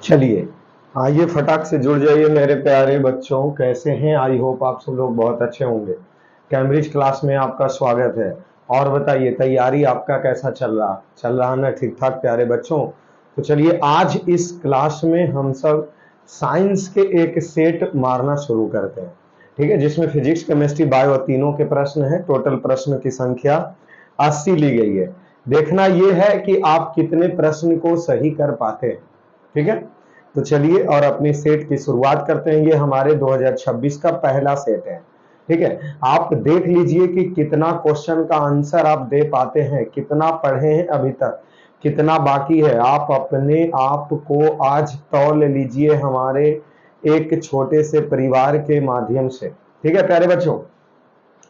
चलिए आइए फटाक से जुड़ जाइए मेरे प्यारे बच्चों। कैसे हैं? आई होप आप सब लोग बहुत अच्छे होंगे। कैम्ब्रिज क्लास में आपका स्वागत है। और बताइए तैयारी आपका कैसा चल रहा ना? ठीक ठाक प्यारे बच्चों। तो चलिए आज इस क्लास में हम सब साइंस के एक सेट मारना शुरू करते हैं, ठीक है, जिसमें फिजिक्स केमिस्ट्री बायो तीनों के प्रश्न है। टोटल प्रश्न की संख्या 80 ली गई है। देखना यह है कि आप कितने प्रश्न को सही कर पाते हैं, ठीक है। तो चलिए और अपनी सेट की शुरुआत करते हैं। ये हमारे 2026 का पहला सेट है, ठीक है। आप देख लीजिए कि कितना क्वेश्चन का आंसर आप दे पाते हैं, कितना पढ़े हैं अभी तक, कितना बाकी है। आप अपने आप को आज तौल लीजिए हमारे एक छोटे से परिवार के माध्यम से, ठीक है प्यारे बच्चों।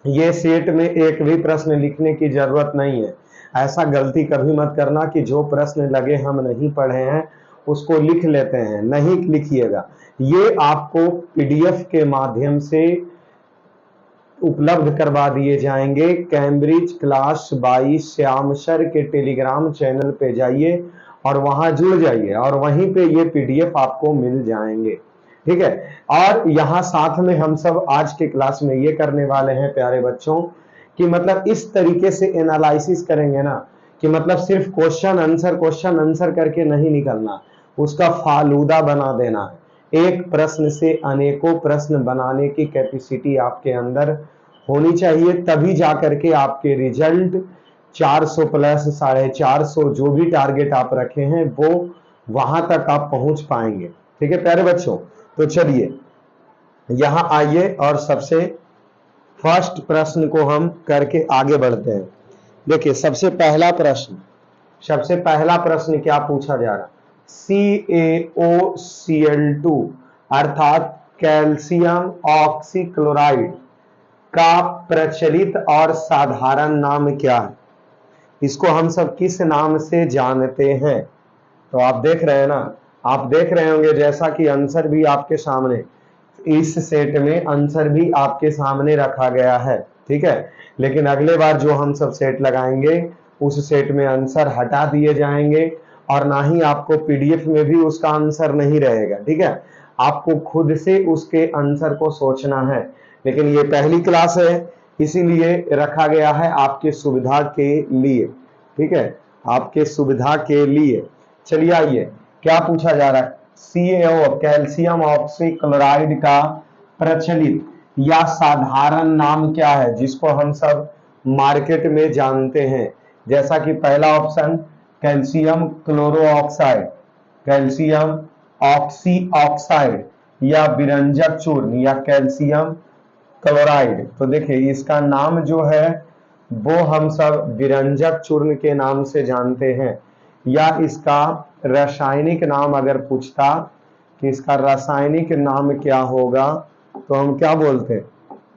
ये सेट में एक भी प्रश्न लिखने की जरूरत नहीं है। ऐसा गलती कभी मत करना कि जो प्रश्न लगे हम नहीं पढ़े हैं उसको लिख लेते हैं, नहीं लिखिएगा। ये आपको पीडीएफ के माध्यम से उपलब्ध करवा दिए जाएंगे। Cambridge class by Shyam sir के टेलीग्राम चैनल पे जाइए और वहां जुड़ जाइए और वहीं पे ये पीडीएफ आपको मिल जाएंगे, ठीक है। और यहाँ साथ में हम सब आज के क्लास में ये करने वाले हैं प्यारे बच्चों कि मतलब इस तरीके से एनालिसिस करेंगे ना कि मतलब सिर्फ क्वेश्चन आंसर करके नहीं निकलना, उसका फालूदा बना देना है। एक प्रश्न से अनेकों प्रश्न बनाने की कैपेसिटी आपके अंदर होनी चाहिए, तभी जाकर के आपके रिजल्ट 400 प्लस 450 जो भी टारगेट आप रखे हैं वो वहां तक आप पहुंच पाएंगे, ठीक है प्यारे बच्चों। तो चलिए यहां आइए और सबसे फर्स्ट प्रश्न को हम करके आगे बढ़ते हैं। देखिए सबसे पहला प्रश्न क्या पूछा जा रहा? CaOCl2 अर्थात कैल्शियम ऑक्सीक्लोराइड का प्रचलित और साधारण नाम क्या है? इसको हम सब किस नाम से जानते हैं? तो आप देख रहे हैं ना, आप देख रहे होंगे जैसा कि आंसर भी आपके सामने, इस सेट में आंसर भी आपके सामने रखा गया है, ठीक है। लेकिन अगले बार जो हम सब सेट लगाएंगे उस सेट में आंसर हटा दिए जाएंगे और ना ही आपको पीडीएफ में भी उसका आंसर नहीं रहेगा, ठीक है। आपको खुद से उसके आंसर को सोचना है। लेकिन ये पहली क्लास है इसीलिए रखा गया है आपके सुविधा के लिए, ठीक है, आपके सुविधा के लिए। चलिए आइए क्या पूछा जा रहा है? CaO कैल्शियम ऑक्सीक्लोराइड का प्रचलित या साधारण नाम क्या है जिसको हम सब मार्केट में जानते हैं? जैसा कि पहला option calcium chloro oxide, calcium oxy oxide या विरंजक चूर्ण या कैल्शियम क्लोराइड। तो देखिए इसका नाम जो है वो हम सब विरंजक चूर्ण के नाम से जानते हैं, या इसका रासायनिक नाम अगर पूछता कि इसका रासायनिक नाम क्या होगा तो हम क्या बोलते हैं?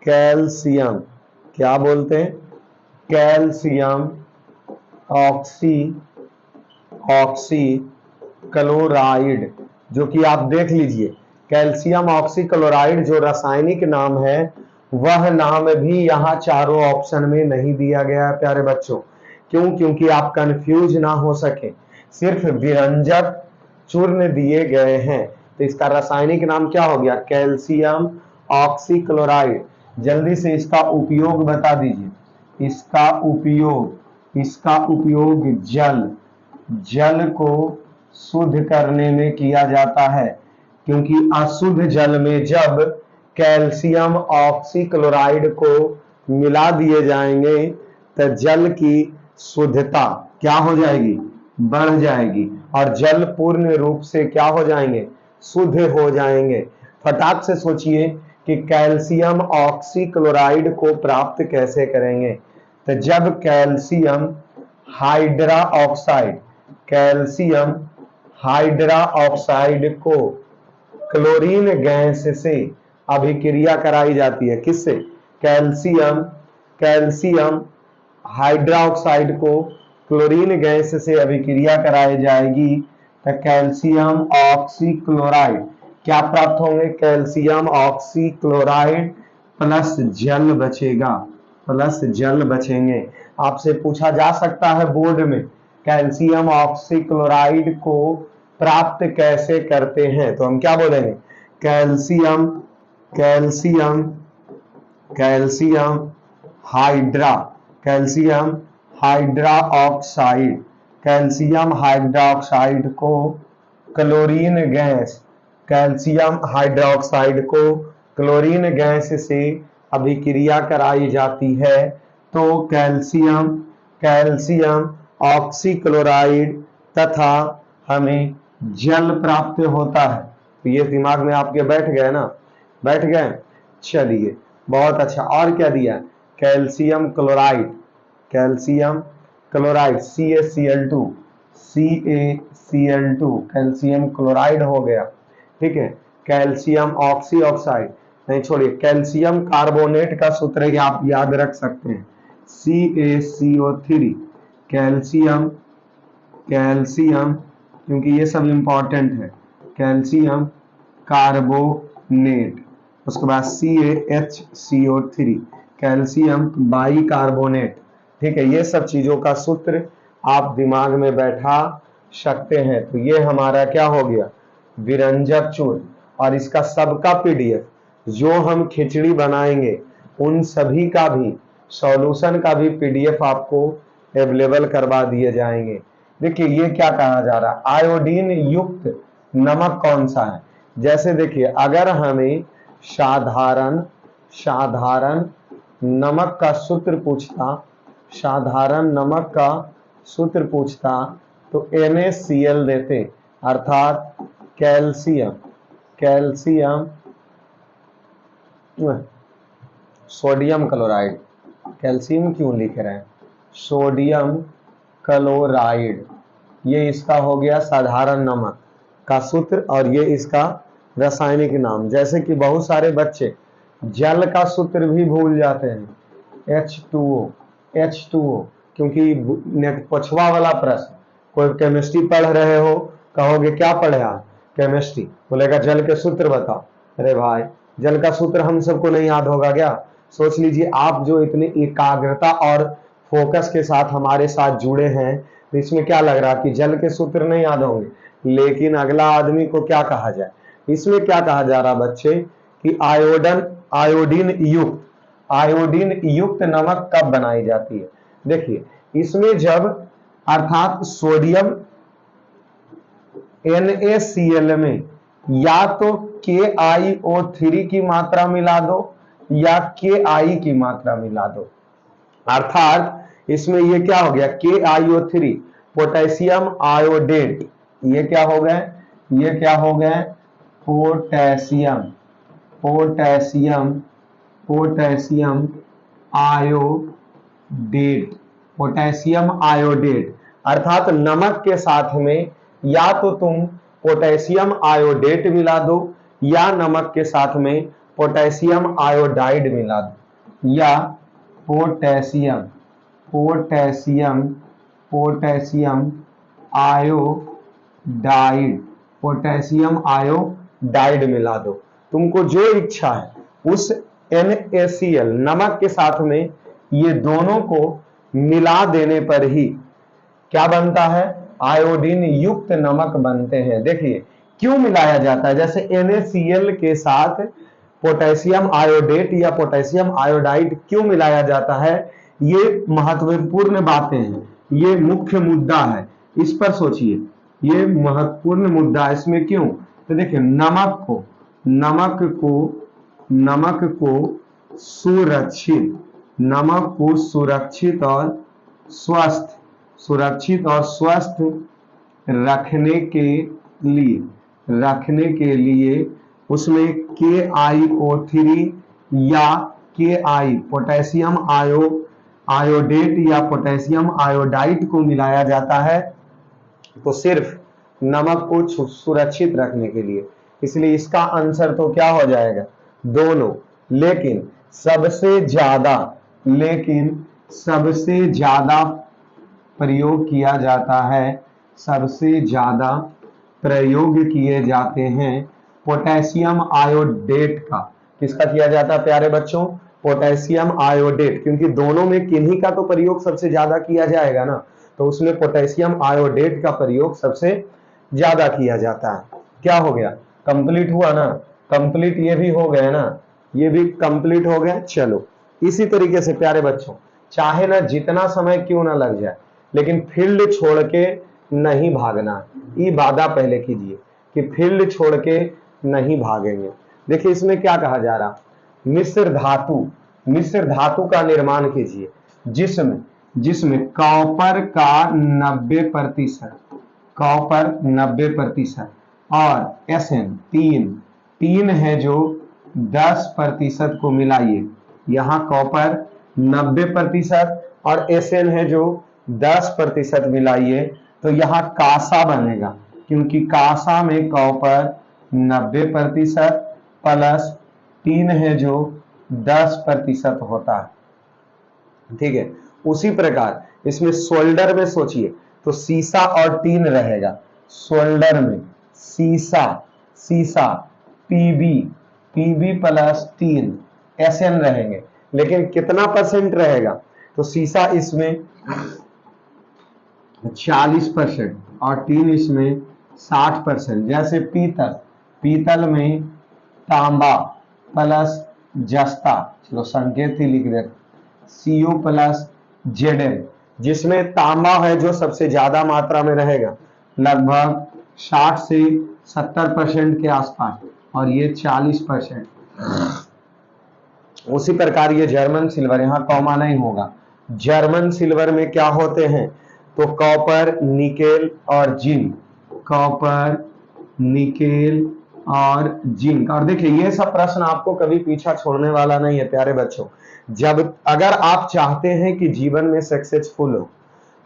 कैल्शियम, क्या बोलते हैं? कैल्शियम ऑक्सी क्लोराइड, जो कि आप देख लीजिए कैल्शियम ऑक्सीक्लोराइड जो रासायनिक नाम है वह नाम भी यहाँ चारों ऑप्शन में नहीं दिया गया है प्यारे बच्चों। क्यों? क्योंकि आप कंफ्यूज ना हो सके, सिर्फ विरंजक चूर्ण दिए गए हैं। तो इसका रासायनिक नाम क्या हो गया? Calcium oxychloride. जल्दी से इसका उपयोग बता दीजिए। इसका उपयोग जल को शुद्ध करने में किया जाता है, क्योंकि अशुद्ध जल में जब कैल्शियम ऑक्सीक्लोराइड को मिला दिए जाएंगे तो जल की शुद्धता क्या हो जाएगी? बढ़ जाएगी और जल पूर्ण रूप से क्या हो जाएंगे? शुद्ध हो जाएंगे। फटाक से सोचिए कि कैल्शियम ऑक्सीक्लोराइड को प्राप्त कैसे करेंगे? तो जब कैल्शियम हाइड्रा ऑक्साइड को क्लोरीन गैस से अभिक्रिया कराई जाती है। किससे? कैल्शियम हाइड्रोक्साइड को क्लोरीन गैस से अभिक्रिया कराई जाएगी तो कैल्शियम ऑक्सीक्लोराइड क्या प्राप्त होंगे? कैल्शियम ऑक्सीक्लोराइड प्लस जल बचेंगे। आपसे पूछा जा सकता है बोर्ड में कैल्शियम ऑक्सीक्लोराइड को प्राप्त कैसे करते हैं, तो हम क्या बोलेंगे, calcium calcium calcium hydra calcium hydra oxide calcium hydra oxide को क्लोरीन गैस कैल्शियम हाइड्रोक्साइड को क्लोरीन गैस से अभिक्रिया कराई जाती है तो कैल्शियम कैल्शियम ऑक्सीक्लोराइड तथा हमें जल प्राप्त होता है। तो ये दिमाग में आपके बैठ गए ना, बैठ गए। चलिए बहुत अच्छा। और क्या दिया, calcium chloride CaCl2 calcium chloride हो गया, ठीक है। कैल्शियम ऑक्साइड नहीं छोड़िए, कैल्शियम कार्बोनेट का सूत्र आप याद रख सकते हैं, CaCO3 कैल्शियम क्योंकि ये सब इंपॉर्टेंट है, कैल्शियम कार्बोनेट, उसके बाद CaHCO3 कैल्शियम बाइकार्बोनेट, ठीक है। ये सब चीजों का सूत्र आप दिमाग में बैठा सकते हैं। तो ये हमारा क्या हो गया, विरंजक चूर्ण। और इसका सबका PDF जो हम खिचड़ी बनाएंगे उन सभी का भी सॉल्यूशन का भी PDF आपको अवेलेबल करवा दिए जाएंगे। देखिए ये क्या कहा जा रहा है, आयोडीन युक्त नमक कौन सा है। जैसे देखिए अगर हमें साधारण नमक का सूत्र पूछता, साधारण नमक का सूत्र पूछता तो NaCl देते, अर्थात कैल्शियम सोडियम क्लोराइड, कैल्शियम क्यों लिख रहे हैं, सोडियम क्लोराइड, ये इसका हो गया साधारण नमक का सूत्र और ये इसका रासायनिक नाम। जैसे कि बहुत सारे बच्चे जल का सूत्र भी भूल जाते हैं, H2O, क्योंकि पछुआ वाला प्रश्न, कोई केमिस्ट्री पढ़ रहे हो, कहोगे क्या पढ़े आप, केमिस्ट्री, बोलेगा जल के सूत्र बताओ। अरे भाई जल का सूत्र हम सबको नहीं याद होगा क्या। सोच लीजिए आप जो इतनी एकाग्रता और फोकस के साथ हमारे साथ जुड़े हैं, तो इसमें क्या लग रहा है कि जल के सूत्र नहीं याद होंगे, लेकिन अगला आदमी को क्या कहा जाए। इसमें क्या कहा जा रहा बच्चे कि आयोडीन युक्त नमक कब बनाई जाती है। देखिए इसमें जब अर्थात सोडियम NaCl में या तो KiO3 की मात्रा मिला दो या Ki की मात्रा मिला दो, अर्थात इसमें ये क्या हो गया, KiO3 पोटेशियम आयोडेट, ये क्या हो गए, पोटेशियम आयोडेट, अर्थात नमक के साथ में या तो तुम पोटेशियम आयोडेट मिला दो या नमक के साथ में पोटेशियम आयोडाइड मिला दो, या पोटेशियम आयोडाइड मिला दो। तुमको जो इच्छा है उस NaCl नमक के साथ में ये दोनों को मिला देने पर ही क्या बनता है, आयोडीन युक्त नमक बनते हैं। देखिए क्यों मिलाया जाता है, जैसे NaCl के साथ पोटेशियम आयोडेट या पोटेशियम आयोडाइड क्यों मिलाया जाता है, ये महत्वपूर्ण बातें हैं, ये मुख्य मुद्दा है, इस पर सोचिए, ये महत्वपूर्ण मुद्दा है। इसमें क्यों, तो देखिए नमक को सुरक्षित और स्वस्थ रखने के लिए उसमें KiO3 या Ki पोटेशियम आयोडेट या पोटेशियम आयोडाइड को मिलाया जाता है, तो सिर्फ नमक को सुरक्षित रखने के लिए। इसलिए इसका आंसर तो क्या हो जाएगा, दोनों। लेकिन सबसे ज्यादा प्रयोग किया जाता है, सबसे ज्यादा प्रयोग किए जाते हैं पोटेशियम आयोडेट का। किसका किया जाता है प्यारे बच्चों, पोटेशियम आयोडेट, क्योंकि दोनों में किन्हीं का तो प्रयोग सबसे ज्यादा किया जाएगा ना, तो उसमें पोटेशियम आयोडेट का प्रयोग सबसे ज्यादा किया जाता है। क्या हो गया, कंप्लीट हुआ ना, कंप्लीट ये भी हो गए ना, ये भी कंप्लीट हो गए। चलो इसी तरीके से प्यारे बच्चों, चाहे ना जितना समय क्यों ना लग जाए, लेकिन फील्ड छोड़ के नहीं भागना। ये वादा पहले कीजिए कि फील्ड छोड़ के नहीं भागेंगे। देखिए इसमें क्या कहा जा रहा, मिश्र धातु, मिश्र धातु का निर्माण कीजिए जिसमें जिसमें कॉपर का 90%, कॉपर 90% और एसएन 3 है जो 10% को मिलाइए। यहाँ कॉपर 90% और एसएन है जो 10% मिलाइए, तो यहाँ कासा बनेगा, क्योंकि कासा में कॉपर 90% प्लस 3 है जो 10% होता है। ठीक है, उसी प्रकार इसमें सोल्डर में सोचिए तो सीसा और टीन रहेगा। सोल्डर में सीसा, सीसा पीबी प्लस टीन एसएन रहेंगे, लेकिन कितना परसेंट रहेगा, तो सीसा इसमें 40% और टीन इसमें 60%। जैसे पीतल, पीतल में तांबा प्लस जस्ता, चलो संकेत ही लिख देते, CO प्लस Zn, जिसमें तांबा है जो सबसे ज्यादा मात्रा में रहेगा, लगभग 60 से 70% के आसपास, और ये 40%। उसी प्रकार ये जर्मन सिल्वर, यहाँ कॉमा नहीं होगा। जर्मन सिल्वर में क्या होते हैं, तो कॉपर, निकेल और जिंक, कॉपर, निकेल और जिंक। और देखिए ये सब प्रश्न आपको कभी पीछा छोड़ने वाला नहीं है प्यारे बच्चों। जब अगर आप चाहते हैं कि जीवन में सक्सेसफुल हो,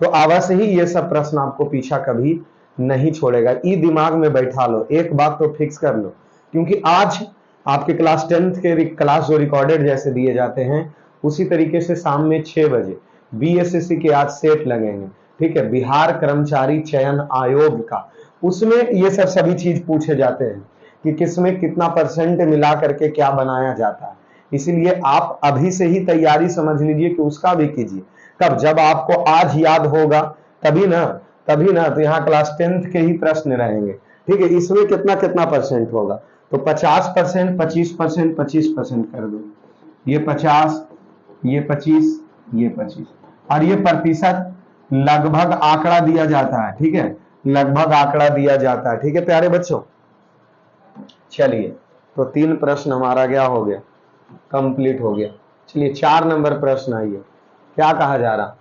तो अवश्य ही ये सब प्रश्न आपको पीछा कभी नहीं छोड़ेगा। ये दिमाग में बैठा लो, एक बात तो फिक्स कर लो, क्योंकि आज आपके क्लास 10th के क्लास जो रिकॉर्डेड जैसे दिए जाते हैं, उसी तरीके से शाम में 6 बजे बीएसएससी के आज सेट लगेंगे। ठीक है, बिहार कर्मचारी चयन आयोग का, उसमें ये सब सभी चीज पूछे जाते हैं कि किसमें कितना परसेंट मिला करके क्या बनाया जाता है। इसीलिए आप अभी से ही तैयारी समझ लीजिए कि उसका भी कीजिए। कब, जब आपको आज याद होगा तभी ना, तभी ना। तो यहाँ क्लास 10th के ही प्रश्न रहेंगे। ठीक है, इसमें कितना कितना परसेंट होगा, तो 50%, 25%, 25% कर दो, ये 50, ये 25, ये 25, और ये प्रतिशत लगभग आंकड़ा दिया जाता है। ठीक है, लगभग आंकड़ा दिया जाता है। ठीक है प्यारे बच्चों, चलिए तो 3 प्रश्न हमारा क्या हो गया, कंप्लीट हो गया। चलिए 4 नंबर प्रश्न आइए, क्या कहा जा रहा,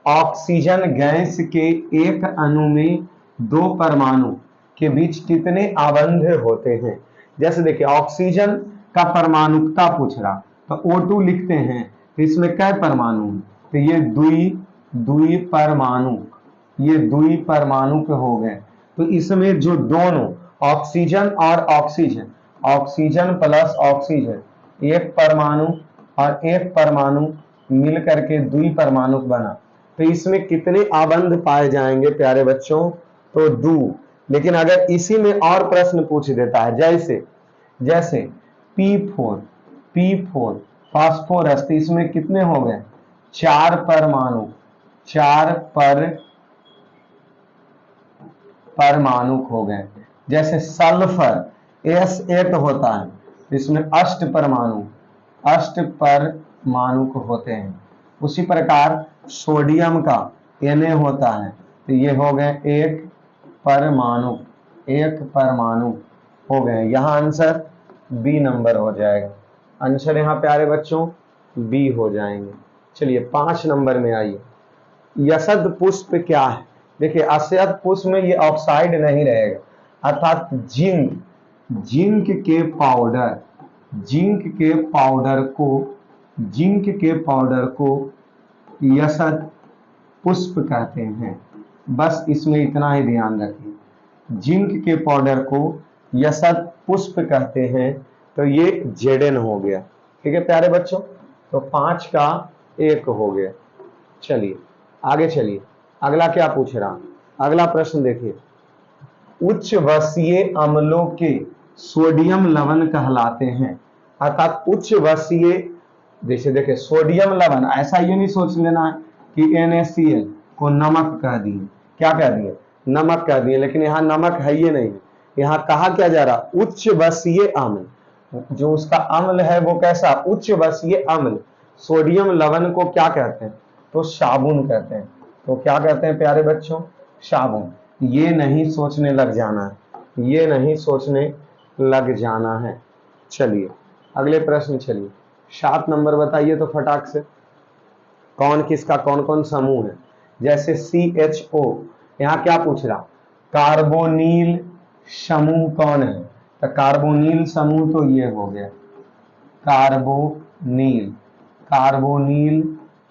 ऑक्सीजन गैस के एक अणु में 2 परमाणु के बीच कितने आबंध होते हैं। जैसे देखिए ऑक्सीजन का परमाणुकता पूछ रहा, तो O2 लिखते हैं, तो इसमें कै परमाणु हैं, तो ये द्वि परमाणु, ये द्वि परमाणु के हो गए। तो इसमें जो दोनों ऑक्सीजन और ऑक्सीजन, ऑक्सीजन प्लस ऑक्सीजन, एक परमाणु और एक परमाणु मिल करके द्वि परमाणु बना, तो इसमें कितने आबंध पाए जाएंगे प्यारे बच्चों, तो 2। लेकिन अगर इसी में और प्रश्न पूछ देता है, जैसे P4 फास्फोरस, तो इसमें कितने हो गए, 4 परमाणु, 4 परमाणु हो गए। जैसे सल्फर S8 होता है, इसमें 8 परमाणु होते हैं। उसी प्रकार सोडियम का Na होता है, तो ये हो गए 1 परमाणु हो गए। यहाँ आंसर बी नंबर हो जाएगा। आंसर यहाँ प्यारे बच्चों बी हो जाएंगे। चलिए 5 नंबर में आइए, यशद पुष्प क्या है। देखिए यशद पुष्प में ये ऑक्साइड नहीं रहेगा, अर्थात जिंक के पाउडर को यशद पुष्प कहते हैं। बस इसमें इतना ही ध्यान रखिए, जिंक के पाउडर को यशद पुष्प कहते हैं, तो ये Zn हो गया। ठीक है प्यारे बच्चों, तो 5 का 1 हो गया। चलिए आगे चलिए, अगला क्या पूछ रहा, अगला प्रश्न देखिए, उच्च वसीय अम्लों के सोडियम लवण कहलाते हैं, अर्थात उच्च वसीय, जैसे देखिए सोडियम लवण, ऐसा ये नहीं सोच लेना कि NaCl को नमक कह दिए, क्या कह दिए, नमक कह दिए, लेकिन यहाँ नमक है ये नहीं, यहाँ कहा क्या जा रहा, उच्च बसीय अम्ल, जो उसका अम्ल है वो कैसा, उच्च बसीय अम्ल। सोडियम लवण को क्या कहते हैं, तो साबुन कहते हैं। तो क्या कहते हैं प्यारे बच्चों, साबुन। ये नहीं सोचने लग जाना है, ये नहीं सोचने लग जाना है। चलिए अगले प्रश्न, चलिए 7 नंबर बताइए तो फटाक से, कौन किसका कौन कौन समूह है। जैसे CHO, यहाँ क्या पूछ रहा, कार्बोनिल समूह कौन है, तो कार्बोनिल समूह तो ये हो गया, कार्बोनिल, कार्बोनिल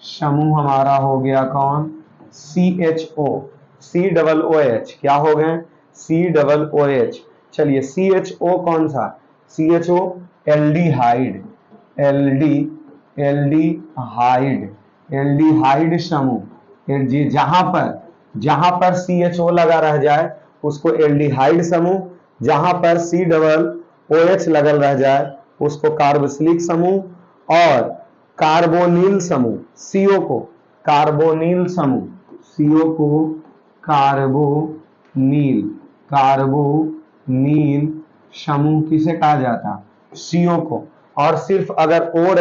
समूह हमारा हो गया कौन, CHO, COOH, क्या हो गए, COOH। चलिए CHO कौन सा, CHO एल्डिहाइड, एल्डिहाइड, एल्डिहाइड समूह। जहां पर CHO लगा रह जाए उसको एल्डिहाइड समूह, जहां पर COOH लगल रह जाए उसको कार्बोक्सिलिक समूह, और कार्बोनिल समूह, CO को कार्बोनिल समूह, CO को कार्बोनिल, कार्बोनिल समूह किसे कहा जाता, CO को। और सिर्फ अगर O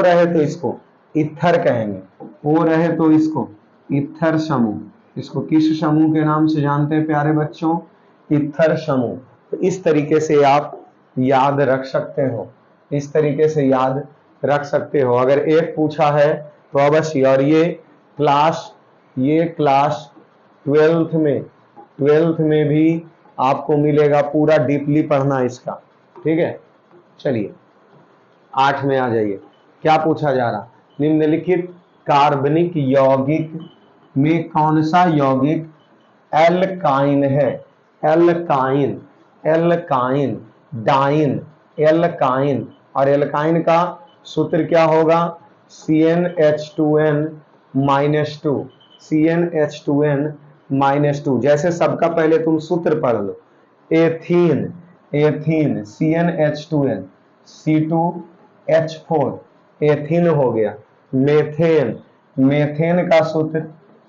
रहे तो इसको इथर कहेंगे, O रहे तो इसको इथर समूह। इसको किस समूह के नाम से जानते हैं प्यारे बच्चों, इथर समूह। तो इस तरीके से आप याद रख सकते हो, इस तरीके से याद रख सकते हो। अगर एक पूछा है तो अवश्य, और ये क्लास 12th में भी आपको मिलेगा, पूरा डीपली पढ़ना इसका, ठीक है। चलिए 8 में आ जाइए, क्या पूछा जा रहा, निम्नलिखित कार्बनिक यौगिक में कौन सा यौगिक एल्काइन है, एल्काइन, एल्काइन, डाइन, एल्काइन। और एल्काइन का सूत्र क्या होगा, CnH2n -2, CnH2n -2। जैसे सबका पहले तुम सूत्र पढ़ लो, ethene, ethene, CnH2n, C2H4, ethene हो गया। मेथेन, मेथेन का सूत्र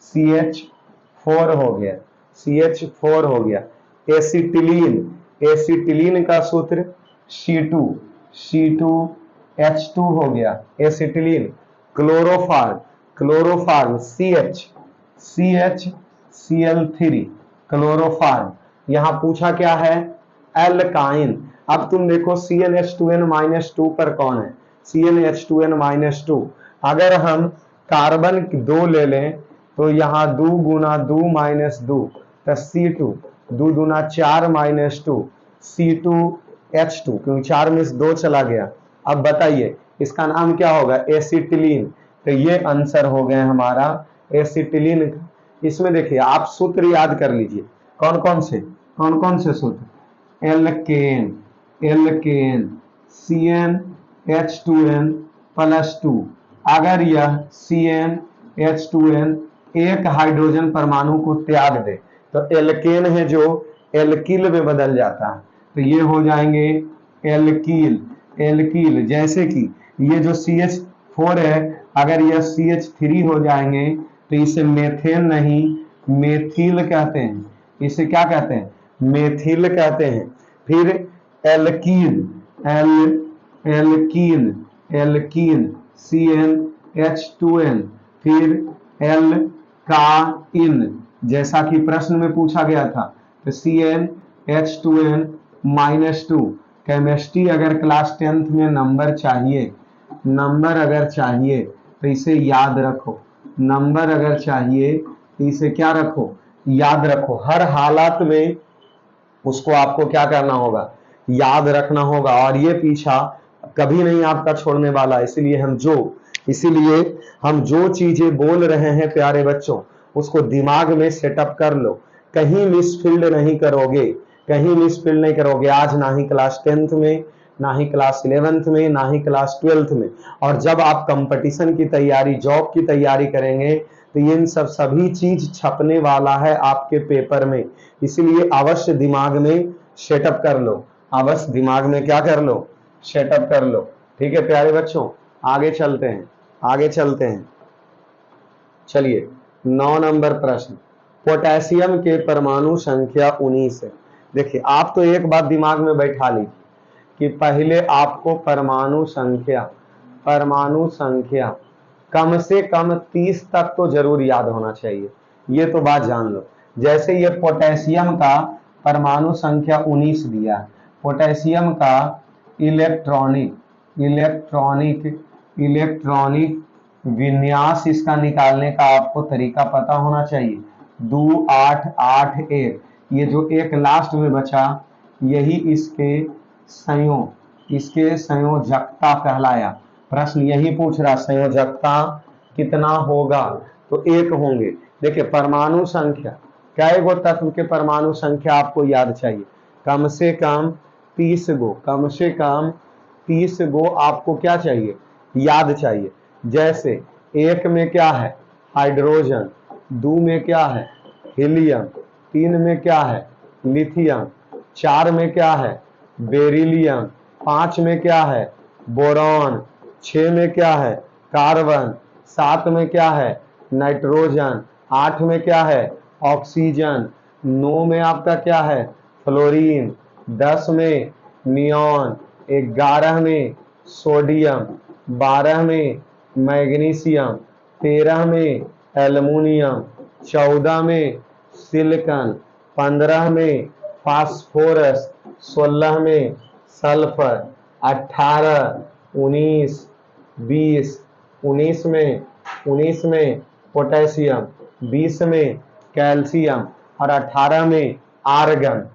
CH4 हो गया, CH4 हो गया। एसिटिलीन, एसिटिलीन का सूत्र C2H2 हो गया, acetylene. Chloroform, chloroform CHCl3, chloroform. यहां पूछा क्या है, एल्काइन। अब तुम देखो CnH2n -2 पर कौन है, CnH2n -2। अगर हम कार्बन 2 ले लें तो यहाँ 2 गुना 2 -2 तो C2, 2 दूना 4 -2 C2H2, क्योंकि 4 में से 2 चला गया। अब बताइए इसका नाम क्या होगा, एसिटिलीन। तो ये आंसर हो गए हमारा एसिटिलीन। इसमें देखिए आप सूत्र याद कर लीजिए, कौन कौन से सूत्र, एल्केन, एल्केन, CnH2n +2। अगर यह CnH2n एक हाइड्रोजन परमाणु को त्याग दे तो एल्केन है जो एल्किल में बदल जाता है, तो ये हो जाएंगे एल्कील, एल्कील। जैसे कि ये जो CH4 है, अगर यह CH3 हो जाएंगे तो इसे मेथेन नहीं मेथिल कहते हैं, इसे क्या कहते हैं, मेथिल कहते हैं। फिर एल्कीन, एल्कीन, एल्कीन CnH2n, फिर एल्काइन, जैसा कि प्रश्न में पूछा गया था, तो CnH2n -2। केमिस्ट्री अगर क्लास 10th में नंबर चाहिए, नंबर अगर चाहिए तो इसे याद रखो, नंबर अगर चाहिए तो इसे क्या रखो, याद रखो। हर हालात में उसको आपको क्या करना होगा, याद रखना होगा, और ये पीछा कभी नहीं आपका छोड़ने वाला। इसीलिए हम जो चीजें बोल रहे हैं प्यारे बच्चों, उसको दिमाग में सेटअप कर लो, कहीं मिसफील्ड नहीं करोगे, कहीं मिसफील्ड नहीं करोगे। आज ना ही क्लास 10th में, ना ही क्लास 11th में, ना ही क्लास 12th में। और जब आप कंपटीशन की तैयारी, जॉब की तैयारी करेंगे तो ये सभी चीज छपने वाला है आपके पेपर में। इसलिए अवश्य दिमाग में सेटअप कर लो, अवश्य दिमाग में क्या कर लो, सेटअप कर लो। ठीक है प्यारे बच्चों, आगे चलते हैं, आगे चलते हैं। चलिए 9 नंबर प्रश्न, पोटेशियम के परमाणु संख्या 19 है। देखिए आप तो एक बात दिमाग में बैठा लीजिए कि पहले आपको परमाणु संख्या कम से कम 30 तक तो जरूर याद होना चाहिए, ये तो बात जान लो। जैसे ये पोटेशियम का परमाणु संख्या 19 दिया है, पोटेशियम का इलेक्ट्रॉनिक विन्यास इसका निकालने का आपको तरीका पता होना चाहिए। 2881, ये जो एक लास्ट में बचा यही इसके संयोजकता कहलाया। प्रश्न यही पूछ रहा संयोजकता कितना होगा, तो 1 होंगे। देखिए परमाणु संख्या, कई गो तत्व के परमाणु संख्या आपको याद चाहिए, कम से कम 30 गो आपको क्या चाहिए, याद चाहिए। जैसे 1 में क्या है, हाइड्रोजन, 2 में क्या है, हीलियम, 3 में क्या है, लिथियम, 4 में क्या है, बेरिलियम, 5 में क्या है, बोरॉन, 6 में क्या है, कार्बन, 7 में क्या है, नाइट्रोजन, 8 में क्या है, ऑक्सीजन, 9 में आपका क्या है, फ्लोरीन, 10 में नियॉन, 11 में सोडियम, 12 में मैग्नीशियम, 13 में एल्युमिनियम, 14 में सिलिकॉन, 15 में फास्फोरस, 16 में सल्फर, 18, 19, 20, 19 में पोटेशियम, 20 में कैल्शियम और 18 में आर्गन।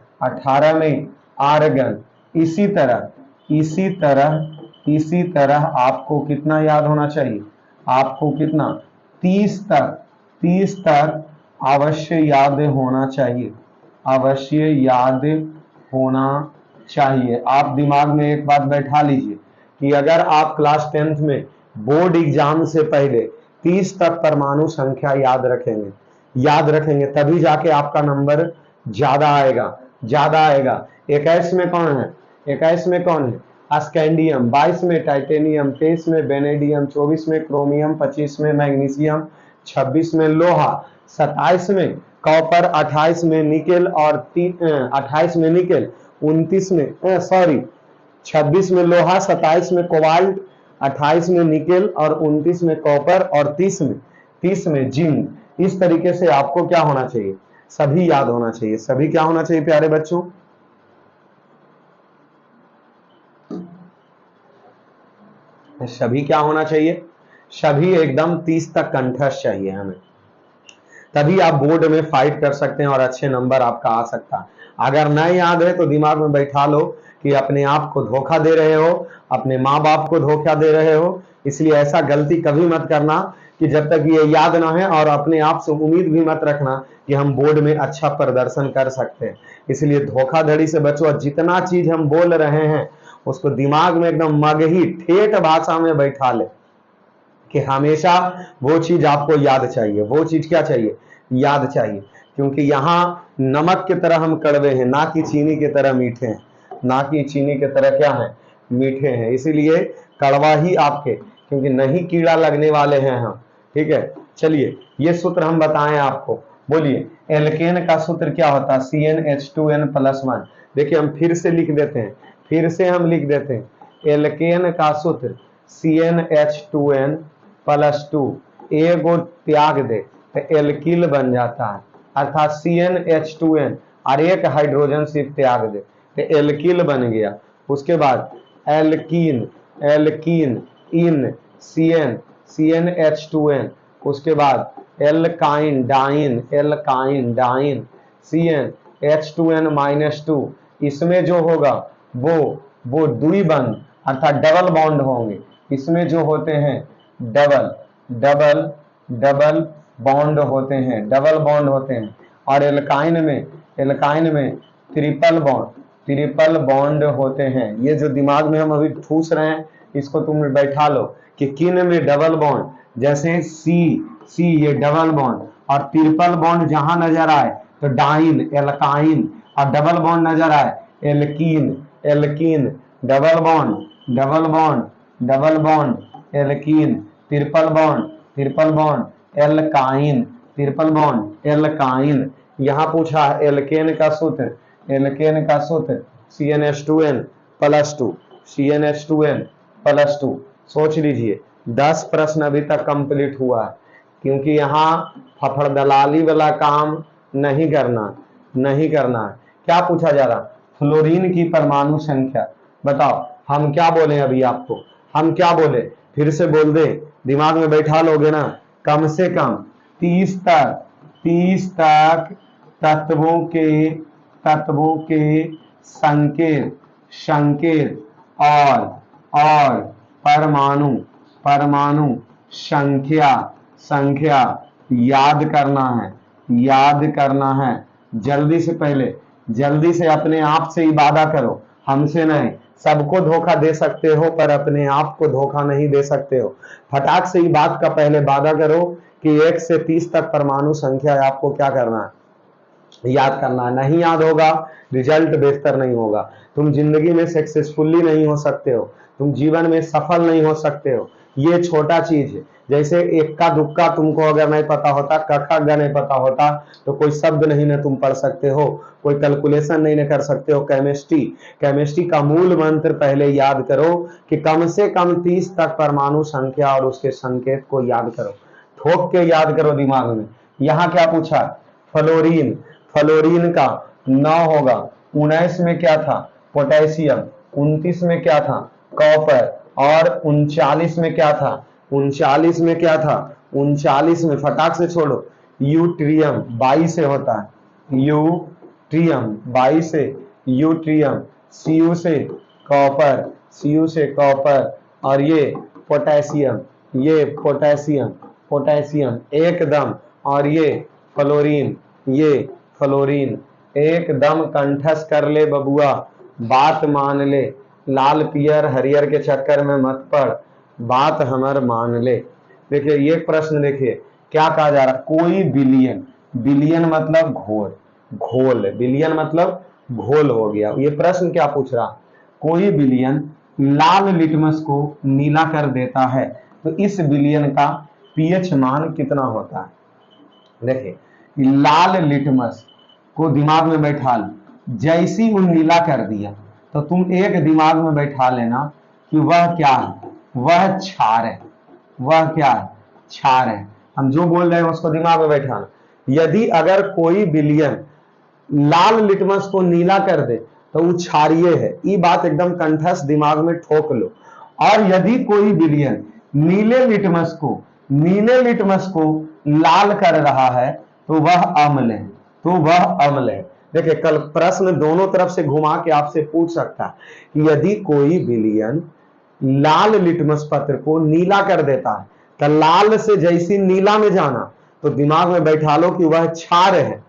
इसी तरह आपको कितना याद होना चाहिए, आपको कितना 30 तक अवश्य याद होना चाहिए। आप दिमाग में एक बात बैठा लीजिए कि अगर आप क्लास 10th में बोर्ड एग्जाम से पहले 30 तक परमाणु संख्या याद रखेंगे तभी जाके आपका नंबर ज्यादा आएगा। 21 में कौन है, स्कैंडियम, 22 में टाइटेनियम, 23 में वेनेडियम, 24 में क्रोमियम, 25 में मैग्नीशियम, 26 में लोहा, 27 में कॉपर, 28 में निकेल और 28 में निकेल, 26 में लोहा, 27 में कोबाल्ट, 28 में निकेल और 29 में कॉपर और 30 में जिंक। इस तरीके से आपको क्या होना चाहिए, सभी याद होना चाहिए। सभी क्या होना चाहिए प्यारे बच्चों, सभी क्या होना चाहिए, सभी एकदम 30 तक कंठस्थ चाहिए हमें, तभी आप बोर्ड में फाइट कर सकते हैं और अच्छे नंबर आपका आ सकता है। अगर नहीं याद है तो दिमाग में बैठा लो कि अपने आप को धोखा दे रहे हो, अपने माँ बाप को धोखा दे रहे हो। इसलिए ऐसा गलती कभी मत करना कि जब तक ये याद ना है, और अपने आप से उम्मीद भी मत रखना कि हम बोर्ड में अच्छा प्रदर्शन कर सकते हैं। इसलिए धोखाधड़ी से बचो और जितना चीज हम बोल रहे हैं उसको दिमाग में एकदम मगही ठेठ भाषा में बैठा ले कि हमेशा वो चीज आपको याद चाहिए। वो चीज क्या चाहिए, याद चाहिए, क्योंकि यहाँ नमक की तरह हम कड़वे हैं, ना कि चीनी की तरह मीठे हैं, ना कि चीनी की तरह क्या है, मीठे हैं। इसीलिए कड़वा ही आपके, क्योंकि नहीं कीड़ा लगने वाले हैं हम। ठीक है, चलिए ये सूत्र हम बताएं आपको, बोलिए। एल्केन का सूत्र क्या होता है, CnH2n+1। देखिए हम फिर से लिख देते हैं, एल्केन का सूत्र CnH2n+2, एगो त्याग दे तो एल्किल बन जाता है, अर्थात CnH2n और एक हाइड्रोजन सिर्फ त्याग दे तो एल्किल बन गया। उसके बाद एल्कीन इन CnH2n, उसके बाद एल्काइन डाइन CnH2n-2, इसमें जो होगा वो द्विबंध अर्थात डबल बॉन्ड होंगे। इसमें जो होते हैं डबल बॉन्ड होते हैं, और एल्काइन में ट्रिपल बॉन्ड होते हैं। ये जो दिमाग में हम अभी ठूस रहे हैं इसको तुम बैठा लो कि किन में डबल बॉन्ड, जैसे सी ये डबल बॉन्ड, और ट्रिपल बॉन्ड जहां नजर आए तो डाइन एल्काइन, और डबल बॉन्ड नजर आए alkene, double bond alkene, triple bond alkyne, triple bond alkyne. यहां पूछा है एल्केन का सूत्र, एल्केन का सूत्र CnH2n प्लस 2, CnH2n प्लस 2। सोच लीजिए 10 प्रश्न अभी तक कंप्लीट हुआ है, क्योंकि यहाँ फफड़ दलाली वाला काम नहीं करना, नहीं करना है। क्या पूछा जा रहा, फ्लोरीन की परमाणु संख्या बताओ। हम क्या बोले अभी आपको, हम क्या बोले, फिर से बोल दे, दिमाग में बैठा लोगे ना। कम से कम 30 तक तत्वों के संकेत और परमाणु संख्या याद करना है। जल्दी से अपने आप से इबादा करो, हमसे नहीं। सबको धोखा दे सकते हो पर अपने आप को धोखा नहीं दे सकते हो। फटाक से बात का पहले वादा करो कि 1 से 30 तक परमाणु संख्या आपको क्या करना है, याद करना। नहीं याद होगा रिजल्ट बेहतर नहीं होगा, तुम जिंदगी में सक्सेसफुली नहीं हो सकते हो, तुम जीवन में सफल नहीं हो सकते हो। ये छोटा चीज है, जैसे इक्का दुक्का तुमको अगर नहीं पता होता, कखा ग नहीं पता होता, तो कोई शब्द नहीं ना तुम पढ़ सकते हो, कोई कैलकुलेशन नहीं ना कर सकते हो। केमिस्ट्री का मूल मंत्र पहले याद करो कि कम से कम 30 तक परमाणु संख्या और उसके संकेत को याद करो, ठोक के याद करो दिमाग में। यहाँ क्या पूछा, फ्लोरीन का 9 होगा, 19 में क्या था पोटेशियम, 29 में क्या था कॉपर, और 39 में क्या था, 39 में फटाक से छोड़ो यूट्रियम 22 से होता है, यूट्रियम 22 से यूट्रियम, Cu से कॉपर, और ये पोटेशियम एकदम, और ये फ्लोरीन एकदम कंठस्थ कर ले बबुआ, बात मान ले, लाल पियर हरियर के चक्कर में मत पड़, बात हमर मान ले। देखिए ये प्रश्न, देखिए क्या कहा जा रहा, कोई बिलियन मतलब घोल, बिलियन मतलब घोल हो गया। ये प्रश्न क्या पूछ रहा, कोई बिलियन लाल लिटमस को नीला कर देता है तो इस बिलियन का पीएच मान कितना होता है। देखिए लाल लिटमस को दिमाग में बैठा लो, जैसी वो नीला कर दिया तो तुम एक दिमाग में बैठा लेना कि वह क्या है, वह क्षार है, वह क्या है, क्षार है। हम जो बोल रहे हैं उसको दिमाग में बैठाना। यदि अगर कोई बिलियन लाल लिटमस को नीला कर दे तो वो क्षारीय है, ये बात एकदम कंठस्थ दिमाग में ठोक लो। और यदि कोई बिलियन नीले लिटमस को लाल कर रहा है तो वह अम्ल है, देखिए कल प्रश्न दोनों तरफ से घुमा के आपसे पूछ सकता है कि यदि कोई बिलियन लाल लिटमस पत्र को नीला कर देता है तो लाल से जैसी नीला में जाना तो दिमाग में बैठा लो कि वह क्षार है,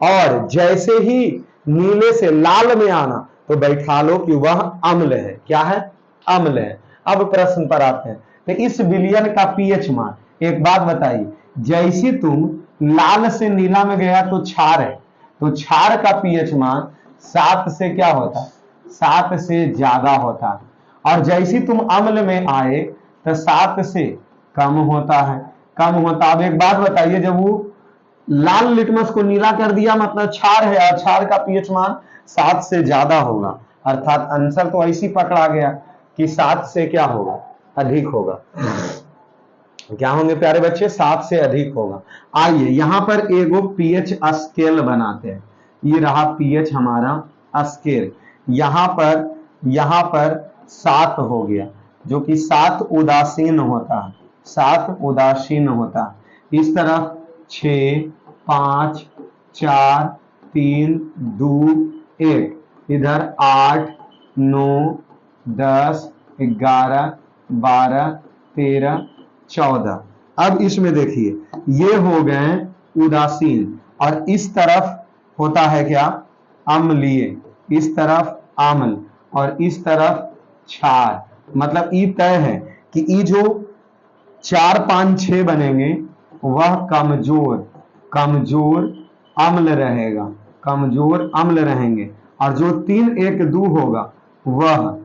और जैसे ही नीले से लाल में आना तो बैठा लो कि वह अम्ल है। क्या है, अम्ल है। अब प्रश्न पर आते हैं, तो इस बिलियन का पीएच मान, एक बात बताइए, जैसी तुम लाल से नीला में गया तो क्षार है, तो क्षार का पीएच मान 7 से क्या होता है, 7 से ज्यादा होता है, और जैसी तुम अम्ल में आए तो 7 से कम होता है। अब एक बात बताइए, जब वो लाल लिटमस को नीला कर दिया मतलब क्षार है, और क्षार का पीएच मान 7 से ज्यादा होगा, अर्थात आंसर तो ऐसी पकड़ा गया कि 7 से क्या होगा, अधिक होगा। क्या होंगे प्यारे बच्चे, 7 से अधिक होगा। आइए यहां पर एगो पीएच स्केल बनाते हैं, ये रहा पीएच हमारा स्केल। यहां पर 7 हो गया, जो कि 7 उदासीन होता है, 7 उदासीन होता है। इस तरफ 6, 5, 4, 3, 2, 1, इधर 8, 9, 10, 11, 12, 13, 14। अब इसमें देखिए ये हो गए उदासीन, और इस तरफ होता है क्या, अम्लीय, इस तरफ अम्ल और इस तरफ क्षार। मतलब ये तय है कि ये जो 4, 5, 6 बनेंगे वह कमजोर अम्ल रहेंगे, और जो 3, 1, 2 होगा वह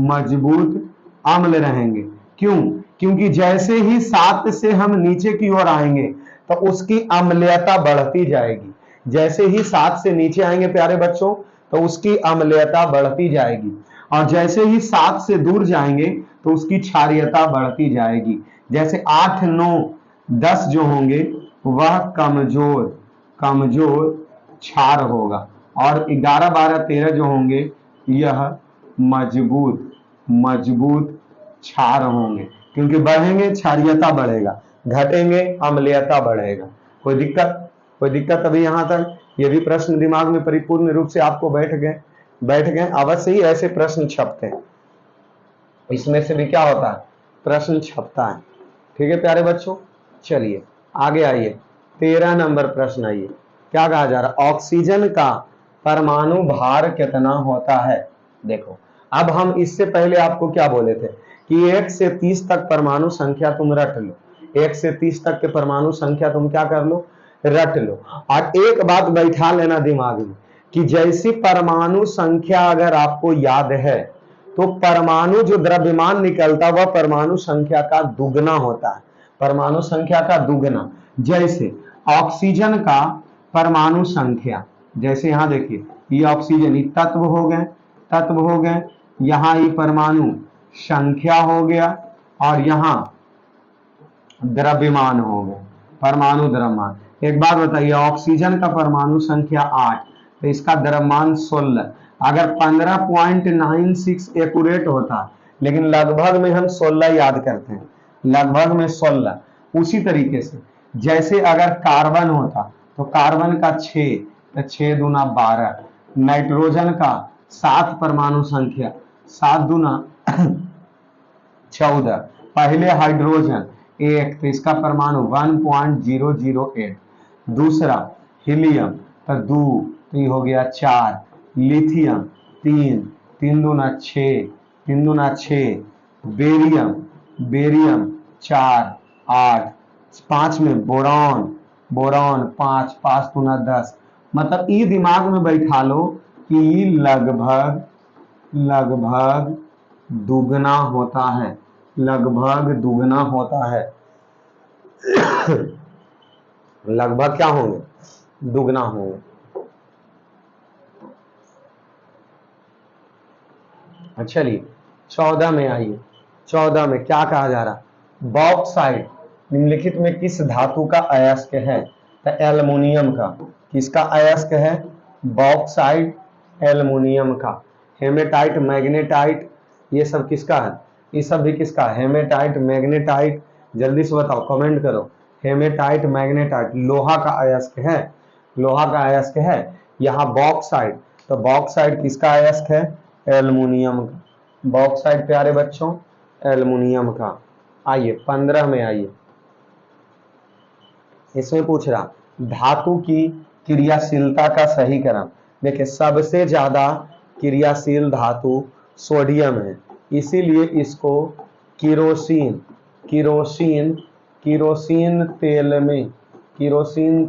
मजबूत अम्ल रहेंगे। क्यों, क्योंकि जैसे ही 7 से हम नीचे की ओर आएंगे तो उसकी अम्लीयता बढ़ती जाएगी। जैसे ही 7 से नीचे आएंगे प्यारे बच्चों तो उसकी अम्लीयता बढ़ती जाएगी, और जैसे ही 7 से दूर जाएंगे तो उसकी क्षारीयता बढ़ती जाएगी। जैसे 8, 9, 10 जो होंगे वह कमजोर कमजोर क्षार होगा, और 11, 12, 13 जो होंगे यह मजबूत मजबूत क्षार होंगे। क्योंकि बढ़ेंगे क्षारीयता बढ़ेगा, घटेंगे अम्लीयता बढ़ेगा। कोई दिक्कत अभी यहां तक? ये भी प्रश्न दिमाग में परिपूर्ण रूप से आपको बैठ गए। अवश्य ही ऐसे प्रश्न छपते हैं, इसमें से भी क्या होता है, प्रश्न छपता है। ठीक है प्यारे बच्चों, चलिए आगे आइए। 13 नंबर प्रश्न आइए, क्या कहा जा रहा है? ऑक्सीजन का परमाणु भार कितना होता है? देखो, अब हम इससे पहले आपको क्या बोले थे कि 1 से 30 तक परमाणु संख्या तुम रट लो। 1 से 30 तक के परमाणु संख्या तुम क्या कर लो, रट लो। और एक बात बैठा लेना दिमाग में कि जैसी परमाणु संख्या अगर आपको याद है तो परमाणु जो द्रव्यमान निकलता वह परमाणु संख्या का दुगना होता है, परमाणु संख्या का दुगना। जैसे ऑक्सीजन का परमाणु संख्या, जैसे यहां देखिए ये ऑक्सीजन, ये तत्व हो गए, यहां ये परमाणु संख्या हो गया, और यहां द्रव्यमान हो गया, परमाणु द्रव्यमान। एक बात बताइए, ऑक्सीजन का परमाणु संख्या 8, तो इसका द्रव्यमान 16। अगर 15.96 एक्यूरेट होता, लेकिन लगभग में हम 16 याद करते हैं, लगभग में 16। उसी तरीके से जैसे अगर कार्बन होता तो कार्बन का 6, तो 6 दूना 12। नाइट्रोजन का 7 परमाणु संख्या, 7 दूना 14। पहले हाइड्रोजन 1, तो इसका परमाणु 1.008। दूसरा हीलियम तो 2, तो ये हो गया 4। लिथियम 3, 3 दूना 6, 3 दूना 6। बेरियम 4, 8। 5 में बोरॉन 5, 5 दूना 10। मतलब ये दिमाग में बैठा लो कि लगभग दुगना होता है, लगभग दुगना होता है। लगभग क्या होंगे, दुगना होंगे। चलिए 14 में आइए। 14 में क्या कहा जा रहा? बॉक्साइट निम्नलिखित में किस धातु का अयस्क है? तो एल्युमिनियम का। किसका अयस्क है? बॉक्साइट एल्युमिनियम का। हेमेटाइट, मैग्नेटाइट, ये सब किसका है? ये सब भी किसका? Haematite, magnetite. जल्दी से बताओ, कमेंट करो। हेमेटाइट, मैग्नेटाइट लोहा का अयस्क है, लोहा का अयस्क है। यहाँ बॉक्साइट, तो बॉक्साइट किसका अयस्क है? एल्युमिनियम का। बॉक्साइट प्यारे बच्चों एल्युमिनियम का। आइए 15 में आइए, इसमें पूछ रहा धातु की क्रियाशीलता का सही क्रम। देखिए सबसे ज्यादा क्रियाशील धातु सोडियम है, इसीलिए इसको किरोसिन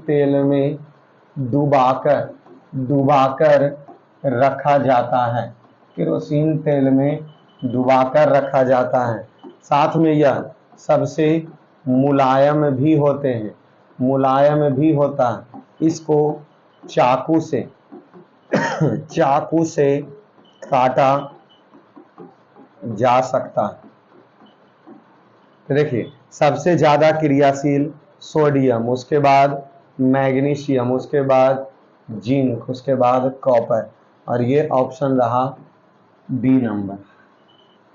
तेल में डुबाकर रखा जाता है। केरोसिन तेल में डुबाकर रखा जाता है। साथ में यह सबसे मुलायम भी होते हैं, मुलायम भी होता है। इसको चाकू से काटा जा सकता है। तो देखिए सबसे ज्यादा क्रियाशील सोडियम, उसके बाद मैग्नीशियम, उसके बाद जिंक, उसके बाद कॉपर, और ये ऑप्शन रहा D number,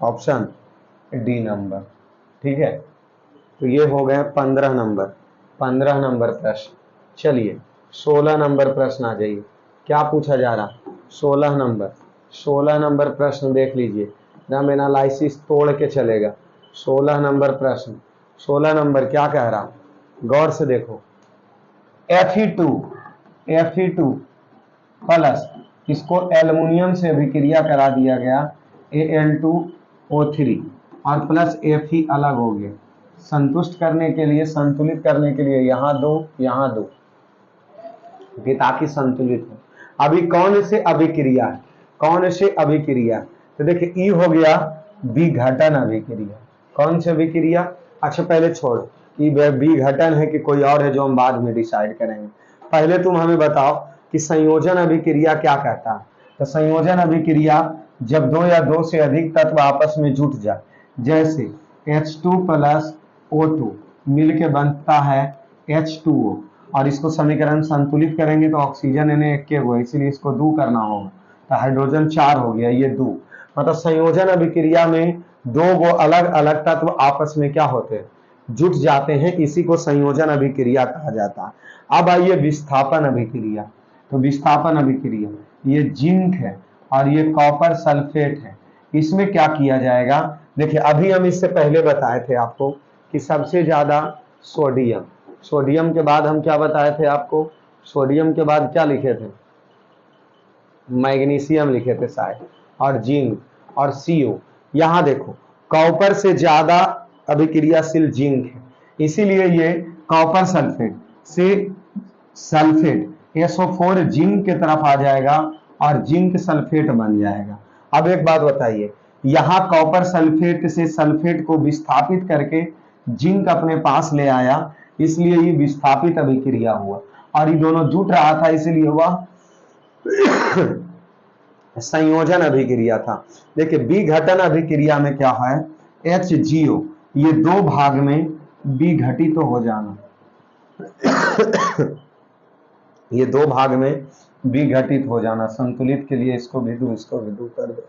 option D number. ठीक है, तो ये हो गए 15 नंबर प्रश्न। चलिए 16 नंबर प्रश्न आ जाइए। क्या पूछा जा रहा? 16 नंबर प्रश्न देख लीजिए, एकदम एनालिसिस तोड़ के चलेगा। 16 नंबर प्रश्न, 16 नंबर क्या कह रहा? गौर से देखो। Fe2 प्लस इसको एल्युमिनियम से अभिक्रिया करा दिया गया, Al2O3, और प्लस Fe अलग हो गया। संतुलित करने के लिए यहाँ दो ताकि संतुलित हो। अभी कौन से अभिक्रिया है? तो देखिए ई हो गया विघटन अभिक्रिया, कौन सी अभिक्रिया? अच्छा पहले छोड़ कि विघटन है कि कोई और है, जो हम बाद में डिसाइड करेंगे। पहले तुम हमें बताओ कि संयोजन अभिक्रिया क्या कहता है। तो संयोजन अभिक्रिया जब दो या दो से अधिक तत्व आपस में जुट जाए, जैसे H2 प्लस O2 मिलके बनता है H2O, और इसको समीकरण संतुलित करेंगे तो ऑक्सीजन इन्हें एक हुआ, इसीलिए इसको दो करना होगा, तो हाइड्रोजन 4 हो गया, ये दो। मतलब संयोजन अभिक्रिया में दो वो अलग अलग तत्व आपस में क्या होते हैं, जुट जाते हैं, इसी को संयोजन अभिक्रिया कहा जाता है। अब आइए विस्थापन अभिक्रिया। तो विस्थापन अभिक्रिया, ये जिंक है और ये कॉपर सल्फेट है, इसमें क्या किया जाएगा? देखिए अभी हम इससे पहले बताए थे आपको कि सबसे ज्यादा सोडियम, सोडियम के बाद हम क्या बताए थे आपको, सोडियम के बाद क्या लिखे थे, मैग्नीशियम लिखे थे शायद, और जिंक और सीओ। यहां देखो कॉपर से ज्यादा अभिक्रियाशील जिंक है, इसीलिए ये कॉपर सल्फेट से सल्फेट SO4 जिंक की तरफ आ जाएगा और जिंक सल्फेट बन जाएगा। अब एक बात बताइए, यहां कॉपर सल्फेट से सल्फेट को विस्थापित करके जिंक अपने पास ले आया, इसलिए ये विस्थापित अभिक्रिया हुआ, और ये दोनों जुट रहा था, इसीलिए हुआ संयोजन अभिक्रिया था। देखिए विघटन अभिक्रिया में क्या है, HGO ये दो भाग में विघटित तो हो जाना ये दो भाग में विघटित हो जाना, संतुलित के लिए इसको भी दो, इसको भी दो कर दो।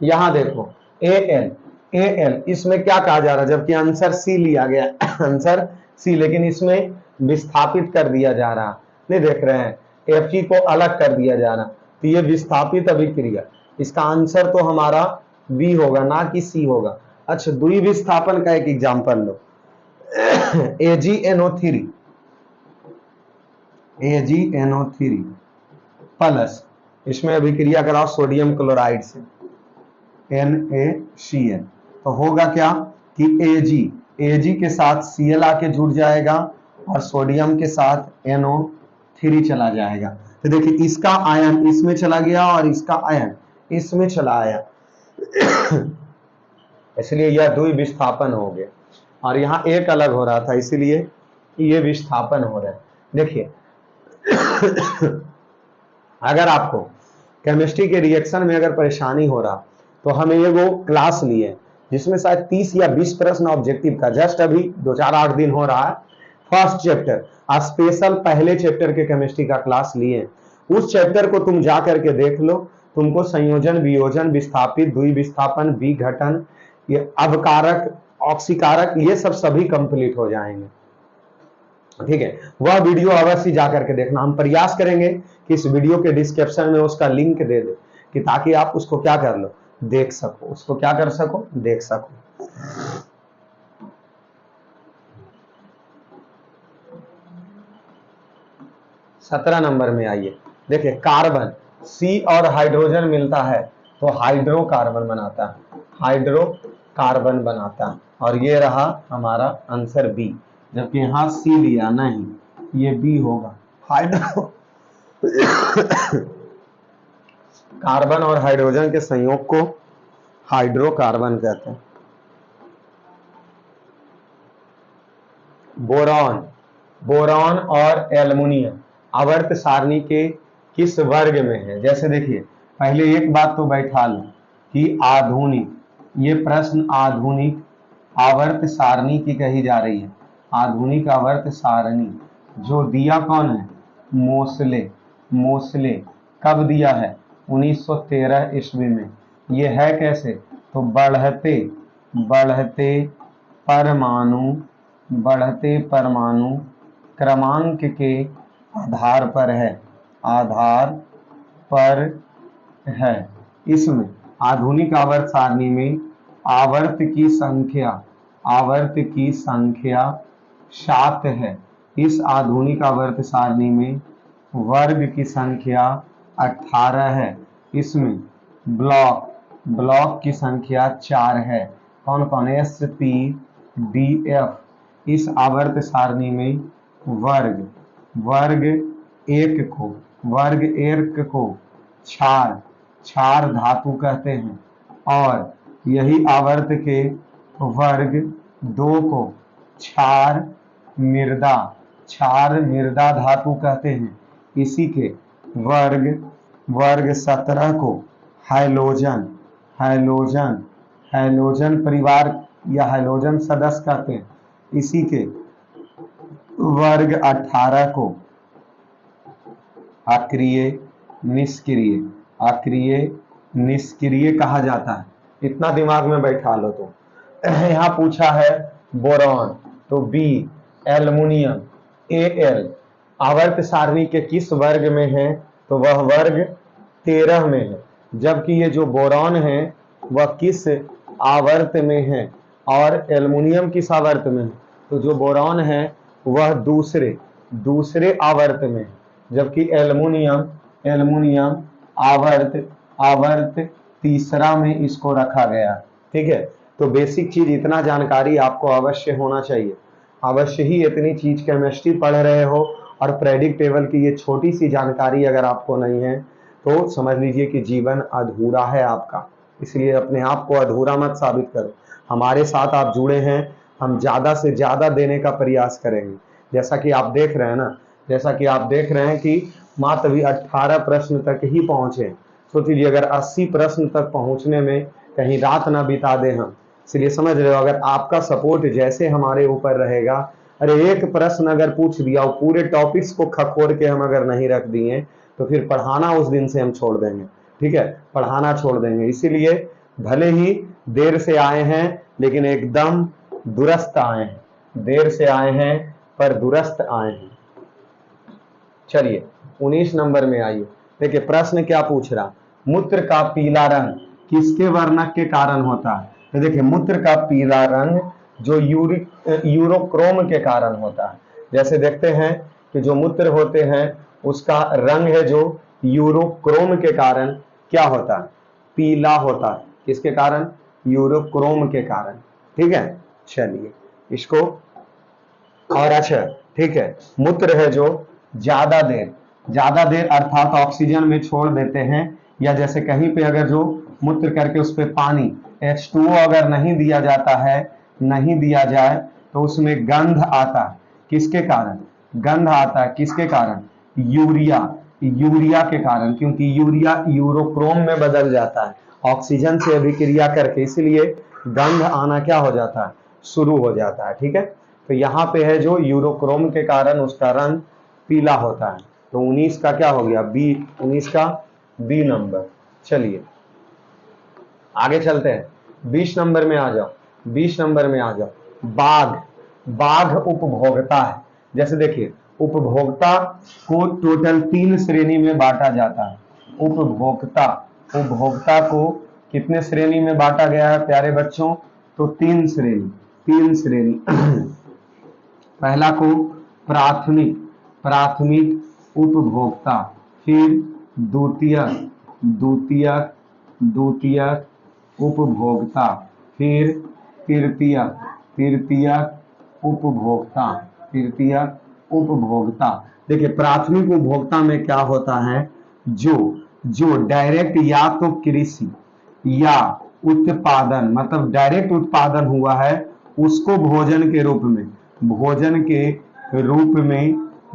यहां देखो AL इसमें क्या कहा जा रहा है, जबकि आंसर सी लिया गया आंसर सी, लेकिन इसमें विस्थापित कर दिया जा रहा, नहीं देख रहे हैं, Fe को अलग कर दिया जा रहा, तो ये विस्थापित अभिक्रिया, इसका आंसर तो हमारा बी होगा ना कि सी होगा। अच्छा द्विविस्थापन का एक एग्जांपल लो, AgNO3 प्लस, इसमें अभिक्रिया कराओ सोडियम क्लोराइड से NaCl, तो होगा क्या कि Ag के साथ Cl आके जुड़ जाएगा और सोडियम के साथ NO3 चला जाएगा। तो देखिए इसका आयन इसमें चला गया और इसका आयन इसमें चला आया इसलिए यह द्विविस्थापन हो गया, और यहाँ एक अलग हो रहा था, इसीलिए ये विस्थापन हो रहा है। देखिए अगर आपको केमिस्ट्री के रिएक्शन में अगर परेशानी हो रहा, तो हमें ये वो क्लास लिए जिसमें शायद 30 या 20 प्रश्न ऑब्जेक्टिव का, जस्ट अभी 2-4-8 दिन हो रहा है, फर्स्ट चैप्टर स्पेशल पहले चैप्टर के केमिस्ट्री का क्लास लिए, उस चैप्टर को तुम जा करके देख लो, तुमको संयोजन, वियोजन, विस्थापित, द्विविस्थापन, विघटन, ये अवकारक, ऑक्सीकारक, ये सब सभी कंप्लीट हो जाएंगे। ठीक है, वह वीडियो अवश्य जाकर के देखना। हम प्रयास करेंगे कि इस वीडियो के डिस्क्रिप्शन में उसका लिंक दे दे, कि ताकि आप उसको क्या कर लो, देख सको, उसको क्या कर सको, देख सको। सत्रह नंबर में आइए, देखिए कार्बन, सी और हाइड्रोजन मिलता है तो हाइड्रोकार्बन बनाता है, हाइड्रोकार्बन बनाता है, और ये रहा हमारा आंसर बी, जबकि यहां सी लिया नहीं, ये बी होगा, हाइड्रो कार्बन और हाइड्रोजन के संयोग को हाइड्रोकार्बन कहते हैं। बोरॉन और एल्युमिनियम आवर्त सारणी के किस वर्ग में है? जैसे देखिए पहले एक बात तो बैठा लो कि आधुनिक, ये प्रश्न आधुनिक आवर्त सारणी की कही जा रही है, आधुनिक आवर्त सारणी जो दिया कौन है, मोसले कब दिया है, 1913 ईस्वी में। ये है कैसे, तो बढ़ते परमाणु क्रमांक के आधार पर है। इसमें आधुनिक आवर्त सारणी में आवर्त की संख्या 7 है। इस आधुनिक आवर्त सारणी में वर्ग की संख्या 18 है। इसमें ब्लॉक की संख्या 4 है। कौन कौन, SPDF। इस आवर्त सारणी में वर्ग एक को क्षार धातु कहते हैं, और यही आवर्त के वर्ग 2 को क्षार मृदा धातु कहते हैं। इसी के वर्ग 17 को हैलोजन परिवार या हैलोजन सदस्य कहते हैं। इसी के वर्ग 18 को अक्रिय निष्क्रिय कहा जाता है। इतना दिमाग में बैठा लो। तो यहाँ पूछा है बोरॉन, तो बी, एल्युमिनियम Al आवर्त सारणी के किस वर्ग में है, तो वह वर्ग 13 में है। जबकि ये जो बोरॉन है वह किस आवर्त में है और एल्युमिनियम किस आवर्त में है, तो जो बोरॉन है वह दूसरे आवर्त में है, जबकि एल्युमिनियम आवर्त तीसरा में इसको रखा गया। ठीक है, तो बेसिक चीज इतना जानकारी आपको अवश्य होना चाहिए। अवश्य ही इतनी चीज केमिस्ट्री पढ़ रहे हो और प्रेडिक्ट टेबल की ये छोटी सी जानकारी अगर आपको नहीं है तो समझ लीजिए कि जीवन अधूरा है आपका। इसलिए अपने आप को अधूरा मत साबित करो। हमारे साथ आप जुड़े हैं, हम ज्यादा से ज्यादा देने का प्रयास करेंगे। जैसा कि आप देख रहे हैं कि मात्र अभी 18 प्रश्न तक ही पहुंचे। सोच लीजिए अगर 80 प्रश्न तक पहुंचने में कहीं रात ना बिता दें हम। इसलिए समझ रहे हो, अगर आपका सपोर्ट जैसे हमारे ऊपर रहेगा, अरे एक प्रश्न अगर पूछ दिया और पूरे टॉपिक्स को खखोर के हम अगर नहीं रख दिए तो फिर पढ़ाना उस दिन से हम छोड़ देंगे। ठीक है, पढ़ाना छोड़ देंगे। इसीलिए भले ही देर से आए हैं लेकिन एकदम दुरुस्त आए हैं। देर से आए हैं पर दुरुस्त आए हैं। चलिए 19 नंबर में आइए। देखिए प्रश्न क्या पूछ रहा, मूत्र का पीला रंग किसके वर्णक के कारण होता है। तो देखिए मूत्र का पीला रंग जो यूरोक्रोम के कारण होता है। जैसे देखते हैं कि जो मूत्र होते हैं उसका रंग है जो यूरोक्रोम के कारण क्या होता है, पीला होता है। किसके कारण, यूरोक्रोम के कारण। ठीक है, चलिए इसको और अच्छा ठीक है, मूत्र है जो ज्यादा देर अर्थात ऑक्सीजन में छोड़ देते हैं, या जैसे कहीं पे अगर जो मूत्र करके उस पे पानी H2O अगर नहीं दिया जाता है, नहीं दिया जाए तो उसमें गंध आता है। किसके कारण गंध आता है, किसके कारण, यूरिया के कारण, क्योंकि यूरिया यूरोक्रोम में बदल जाता है ऑक्सीजन से अभिक्रिया करके, इसलिए गंध आना क्या हो जाता है, शुरू हो जाता है। ठीक है, तो यहाँ पे है जो यूरोक्रोम के कारण उसका रंग पीला होता है। तो 19 का क्या हो गया, बी, 19 का बी नंबर। चलिए आगे चलते हैं, 20 नंबर में आ जाओ। 20 नंबर में आ जाओ, बाघ उपभोक्ता है। जैसे देखिए उपभोक्ता को टोटल 3 श्रेणी में बांटा जाता है। उपभोक्ता को कितने श्रेणी में बांटा गया है प्यारे बच्चों, तो 3 श्रेणी। पहला को प्राथमिक उपभोक्ता, फिर द्वितीयक उपभोक्ता, फिर तृतीयक उपभोक्ता। देखिए प्राथमिक उपभोक्ता में क्या होता है, जो डायरेक्ट या तो कृषि या उत्पादन, मतलब डायरेक्ट उत्पादन हुआ है उसको भोजन के रूप में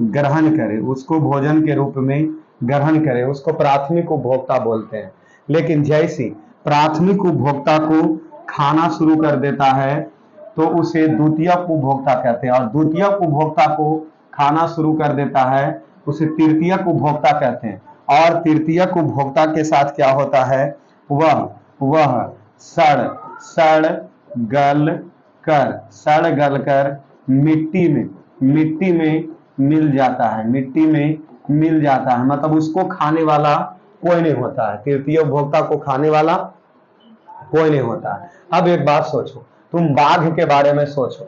ग्रहण करे, उसको प्राथमिक उपभोक्ता बोलते हैं। लेकिन जैसे प्राथमिक उपभोक्ता को खाना शुरू कर देता है तो उसे द्वितीयक उपभोक्ता कहते हैं, और द्वितीयक उपभोक्ता को खाना शुरू कर देता है उसे तृतीयक उपभोक्ता कहते हैं। और तृतीयक उपभोक्ता के साथ क्या होता है, वह सड़ गल कर मिट्टी में मिल जाता है, मतलब उसको खाने वाला कोई नहीं होता है। तृतीय उपभोक्ता को खाने वाला कोई नहीं होता है। अब एक बात सोचो, तुम बाघ के बारे में सोचो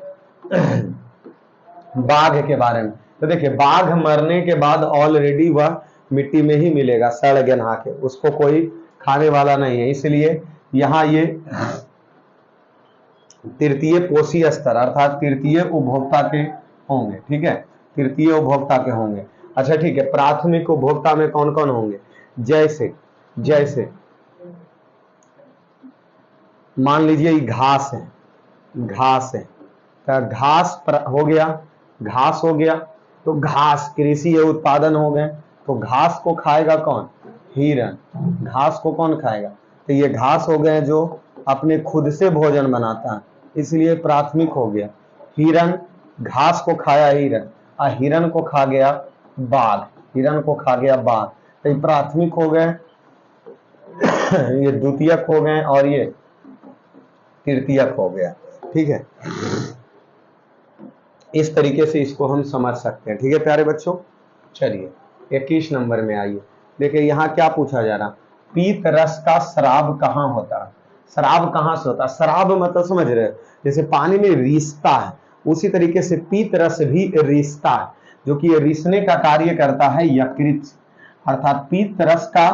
बाघ के बारे में, तो देखिए बाघ मरने के बाद ऑलरेडी वह मिट्टी में ही मिलेगा सड़ गन्हा के, उसको कोई खाने वाला नहीं है। इसलिए यहाँ ये तृतीय पोषी स्तर अर्थात तृतीय उपभोक्ता के होंगे। ठीक है, तृतीय उपभोक्ता के होंगे। अच्छा ठीक है, प्राथमिक उपभोक्ता में कौन कौन होंगे, जैसे मान लीजिए ये घास है, घास है, तो घास हो गया, घास हो गया, तो घास कृषि है, उत्पादन हो गए, तो घास को खाएगा कौन? हिरण। घास को कौन खाएगा? तो ये घास हो गए जो अपने खुद से भोजन बनाता है, इसलिए प्राथमिक हो गया। हिरण, घास को खाया हिरण, और हिरण को खा गया बाघ, हिरण को खा गया बाघ, तो ये प्राथमिक हो गए, ये द्वितीयक हो गए, और ये तृतीयक हो गया। ठीक है, इस तरीके से इसको हम समझ सकते हैं। ठीक है प्यारे बच्चों, चलिए 21 नंबर में आइए। देखिए यहाँ क्या पूछा जा रहा, पीत रस का स्राव कहाँ होता है? स्राव कहाँ से होता है? स्राव मतलब समझ रहे हो, जैसे पानी में रिसता है, उसी तरीके से पीत रस भी रिसता है, जो कि ये रिसने का कार्य करता है यकृत। अर्थात पीत रस का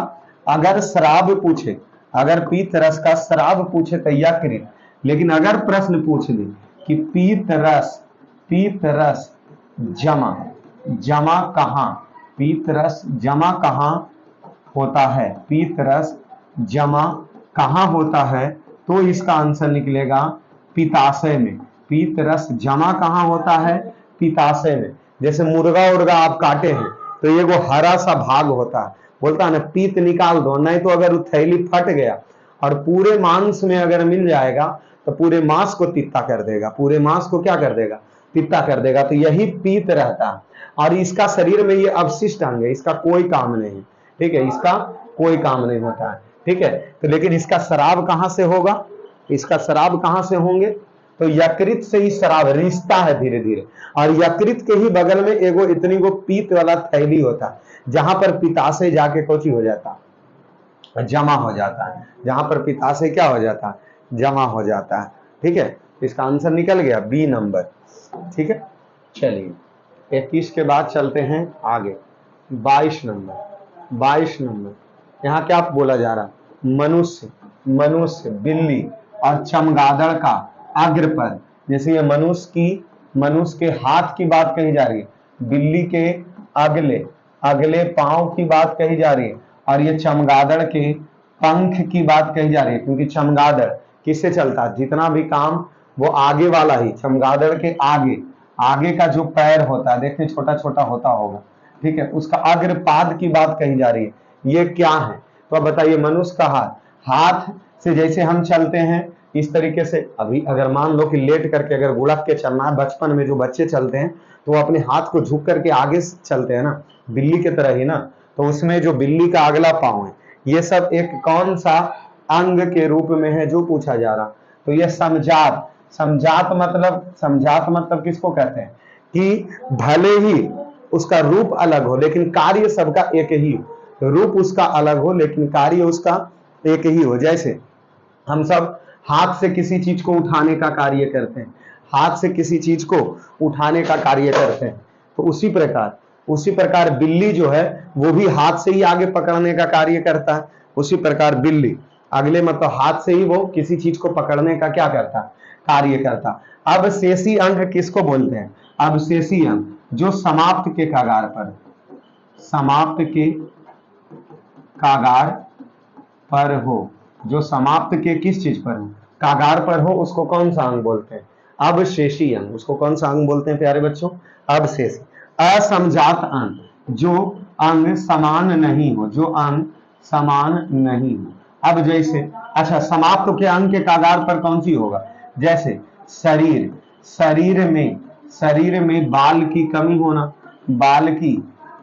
अगर स्राव पूछे, अगर पीत रस का स्राव पूछे तो यकृत, लेकिन अगर प्रश्न पूछ ले कि पीत रस जमा, जमा कहाँ, पीत रस जमा कहाँ होता है, पीत रस जमा कहाँ होता है, तो इसका आंसर निकलेगा पित्ताशय में। पीत रस जमा कहाँ होता है? पित्ताशय में। जैसे मुर्गा उर्गा आप काटे हैं तो ये वो हरा सा भाग होता है, बोलता है ना पीत निकाल दो, नहीं तो अगर थैली फट गया और पूरे मांस में अगर मिल जाएगा तो पूरे मांस को तित्ता कर देगा, पूरे मांस को क्या कर देगा? तित्ता कर देगा। तो यही पीत रहता है, और इसका शरीर में ये अवशिष्ट अंग है, इसका कोई काम नहीं। ठीक है, इसका कोई काम नहीं होता है। ठीक है, तो लेकिन इसका शराब कहां से होगा? इसका शराब कहां से होंगे? तो यकृत से ही शराब रिश्ता है धीरे धीरे, और यकृत के ही बगल में एगो इतनी को पीत वाला थैली होता है, जहां पर पित्ताशय जाके कोची हो जाता है, जमा हो जाता है, जहां पर पित्ताशय क्या हो जाता है? जमा हो जाता है। ठीक है, इसका आंसर निकल गया बी नंबर। ठीक है, चलिए 21 के बाद चलते हैं आगे 22 नंबर। 22 नंबर यहाँ क्या बोला जा रहा? मनुष्य, मनुष्य, बिल्ली और चमगादड़ का अग्रपर, जैसे ये मनुष्य के हाथ की बात कही जा रही है, बिल्ली के अगले पांव की बात कही जा रही है, और ये चमगादड़ के पंख की बात कही जा रही है, क्योंकि चमगादड़ किससे चलता है? जितना भी काम वो आगे वाला ही, चमगादड़ के आगे का जो पैर होता है, देखिए छोटा छोटा होता होगा, ठीक है, उसका अग्रपाद की बात कही जा रही है। ये क्या है? तो अब बताइए, मनुष्य का हाथ से जैसे हम चलते हैं इस तरीके से, अभी अगर मान लो कि लेट करके अगर गुड़क के चलना है, बचपन में जो बच्चे चलते हैं तो वो अपने हाथ को झुक करके आगे चलते हैं ना, बिल्ली की तरह ही ना, तो उसमें जो बिल्ली का अगला पांव है, ये सब एक कौन सा अंग के रूप में है जो पूछा जा रहा? तो ये समजात, समजात मतलब किसको कहते हैं? कि भले ही उसका रूप अलग हो लेकिन कार्य सबका एक ही हो, रूप उसका अलग हो लेकिन कार्य उसका एक ही हो। जैसे हम सब हाथ से किसी चीज को उठाने का कार्य करते हैं, हाथ से किसी चीज को उठाने का कार्य करते हैं, तो उसी प्रकार बिल्ली जो है वो भी हाथ से ही आगे पकड़ने का कार्य करता है। उसी प्रकार बिल्ली अगले मतलब हाथ से ही वो किसी चीज को पकड़ने का क्या करता? कार्य करता। अब शेषी अंग किसको बोलते हैं? अब शेषी अंग जो समाप्त के कागार पर, समाप्त के कागार पर हो, जो समाप्त के किस चीज पर हो? कागार पर हो, उसको कौन सा अंग बोलते हैं? अब शेषी अंग। उसको कौन सा अंग बोलते हैं प्यारे बच्चों? अब शेषी। असमजात अंग, जो अंग समान नहीं हो, जो अंग समान नहीं हो। अब जैसे अच्छा, समाप्त के अंग के कागार पर कौन सी होगा? जैसे शरीर, शरीर में बाल की कमी होना, बाल की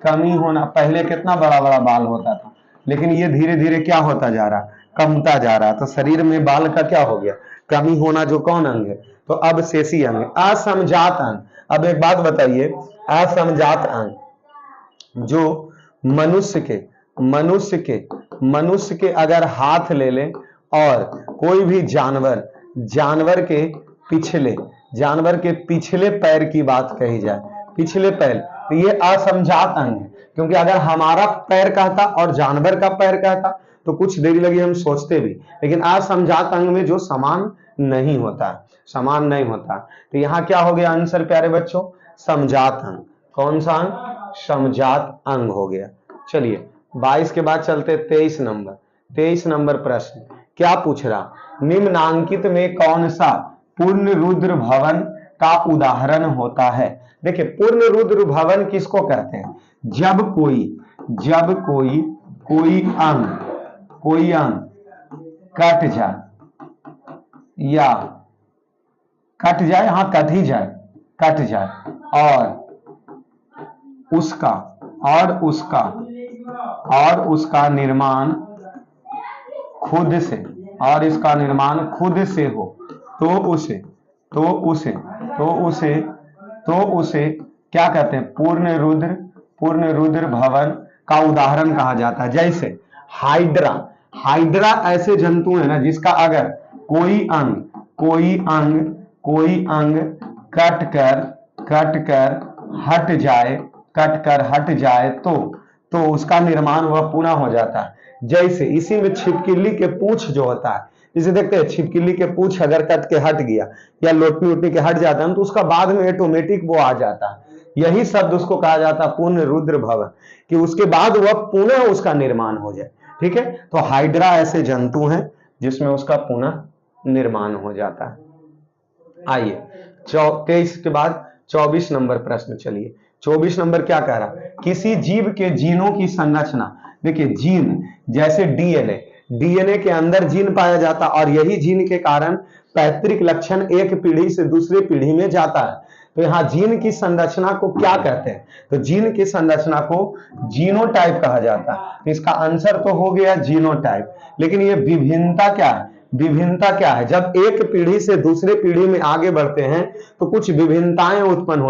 कमी होना। पहले कितना बड़ा बड़ा बाल होता था, लेकिन ये धीरे धीरे क्या होता जा रहा? कमता जा रहा। तो शरीर में बाल का क्या हो गया? कमी होना। जो कौन अंग है? तो अब शेषी अंग। असमजात अंग, अब एक बात बताइए, असमजात अंग जो मनुष्य के अगर हाथ ले ले और कोई भी जानवर के पिछले पैर की बात कही जाए, पिछले पैर, तो ये असमजात अंग है, क्योंकि अगर हमारा पैर कहता और जानवर का पैर कहता तो कुछ देरी लगी हम सोचते भी, लेकिन असमजात अंग में जो समान नहीं होता, समान नहीं होता। तो यहाँ क्या हो गया आंसर प्यारे बच्चों? समजात अंग। कौन सा अंग? समजात अंग हो गया। चलिए 22 के बाद चलते 23 नंबर। 23 नंबर प्रश्न, क्या पूछ रहा, निम्नांकित में कौन सा पूर्ण रुद्र भवन का उदाहरण होता है। देखिए पूर्ण रुद्र भवन किसको कहते हैं, जब कोई अंग कट जाए, हाँ कट जाए और उसका निर्माण खुद से हो तो उसे क्या कहते हैं, पूर्ण रुद्र भवन का उदाहरण कहा जाता है। जैसे हाइड्रा ऐसे जंतु है ना जिसका अगर कोई अंग कट कर हट जाए तो उसका निर्माण वह पुनः हो जाता है। जैसे इसी में छिपकली के पूंछ जो होता है, जिसे देखते हैं छिपकली के पूंछ अगर कट के हट गया या लोटनी के हट जाता है तो उसका बाद में ऑटोमेटिक वो आ जाता है। यही शब्द उसको कहा जाता है पूर्ण रुद्र भवन, कि उसके बाद वह पुनः उसका निर्माण हो जाए। ठीक है, तो हाइड्रा ऐसे जंतु हैं जिसमें उसका पुनः निर्माण हो जाता है। आइए 23 के बाद 24 नंबर प्रश्न। चलिए 24 नंबर क्या कह रहा, किसी जीव के जीनों की संरचना। देखिए जीन जैसे डीएनए के अंदर जीन पाया जाता और यही जीन के कारण पैतृक लक्षण एक पीढ़ी से दूसरी पीढ़ी में जाता है। तो यहाँ जीन की संरचना को क्या कहते हैं, तो जीन की संरचना को जीनोटाइप कहा जाता है। तो इसका आंसर तो हो गया जीनोटाइप, लेकिन ये विभिन्नता क्या है, जब एक पीढ़ी से दूसरे पीढ़ी में आगे बढ़ते हैं तो कुछ विभिन्नताएं उत्पन्न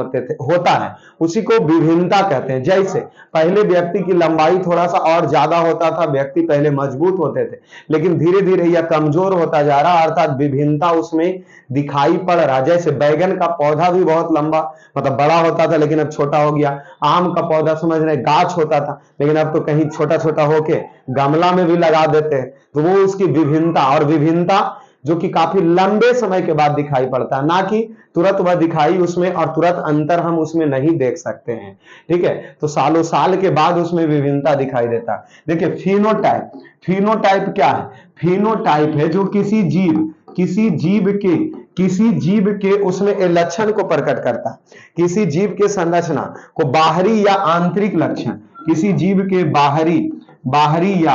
होता है, उसी को विभिन्नता कहते हैं। जैसे पहले व्यक्ति की लंबाई थोड़ा सा और ज्यादा होता था, व्यक्ति पहले मजबूत होते थे, लेकिन धीरे धीरे यह कमजोर होता जा रहा, अर्थात विभिन्नता उसमें दिखाई पड़ रहा। जैसे बैगन का पौधा भी बहुत लंबा मतलब बड़ा होता था लेकिन अब छोटा हो गया, आम का पौधा समझ रहे गाछ होता था लेकिन अब तो कहीं छोटा छोटा होके गमला में भी लगा देते हैं। तो वो उसकी विभिन्नता, और विभिन्नता जो कि काफी लंबे समय के बाद दिखाई पड़ता है, ना कि तुरंत वह दिखाई उसमें और तुरंत अंतर हम उसमें नहीं देख सकते हैं। ठीक है, तो सालों साल के बाद उसमें विभिन्नता दिखाई देता है। देखिए फिनोटाइप क्या है, फिनोटाइप है जो किसी जीव के उसमें लक्षण को प्रकट करता है, किसी जीव के संरचना को बाहरी या आंतरिक लक्षण, किसी जीव के बाहरी या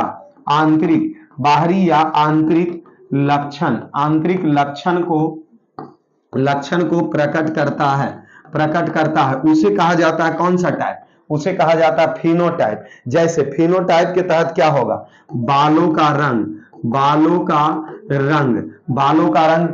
आंतरिक आंतरिक लक्षण को प्रकट करता है, उसे कहा जाता है कौन सा टाइप, उसे कहा जाता है फिनोटाइप। जैसे फिनोटाइप के तहत क्या होगा, बालों का रंग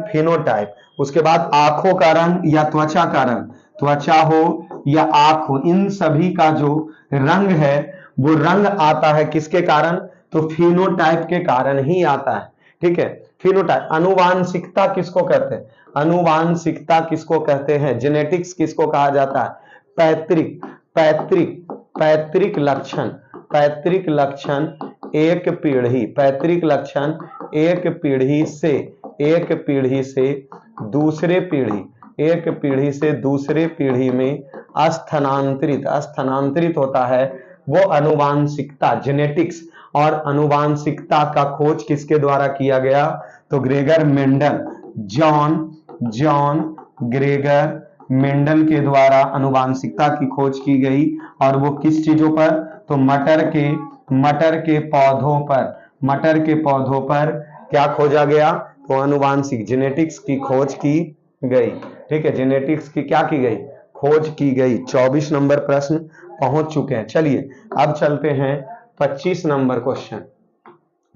फिनोटाइप, उसके बाद आंखों का रंग या त्वचा का रंग, त्वचा हो या आंख हो, इन सभी का जो रंग है वो रंग आता है किसके कारण, तो फिनोटाइप के कारण ही आता है। ठीक है, फिनोटाइप। अनुवांशिकता किसको कहते हैं, अनुवांशिकता किसको कहते हैं, जेनेटिक्स किसको कहा जाता है, पैतृक लक्षण एक दूसरे पीढ़ी में स्थानांतरित होता है, वो अनुवांशिकता जेनेटिक्स। और अनुवांशिकता का खोज किसके द्वारा किया गया, तो Gregor Mendel, John Gregor Mendel के द्वारा अनुवांशिकता की खोज की गई। और वो किस चीजों पर, तो मटर के पौधों पर क्या खोजा गया, तो अनुवांशिक जेनेटिक्स की खोज की गई। ठीक है, जेनेटिक्स की क्या की गई, खोज की गई। 24 नंबर प्रश्न पहुंच चुके हैं। चलिए अब चलते हैं 25 नंबर क्वेश्चन।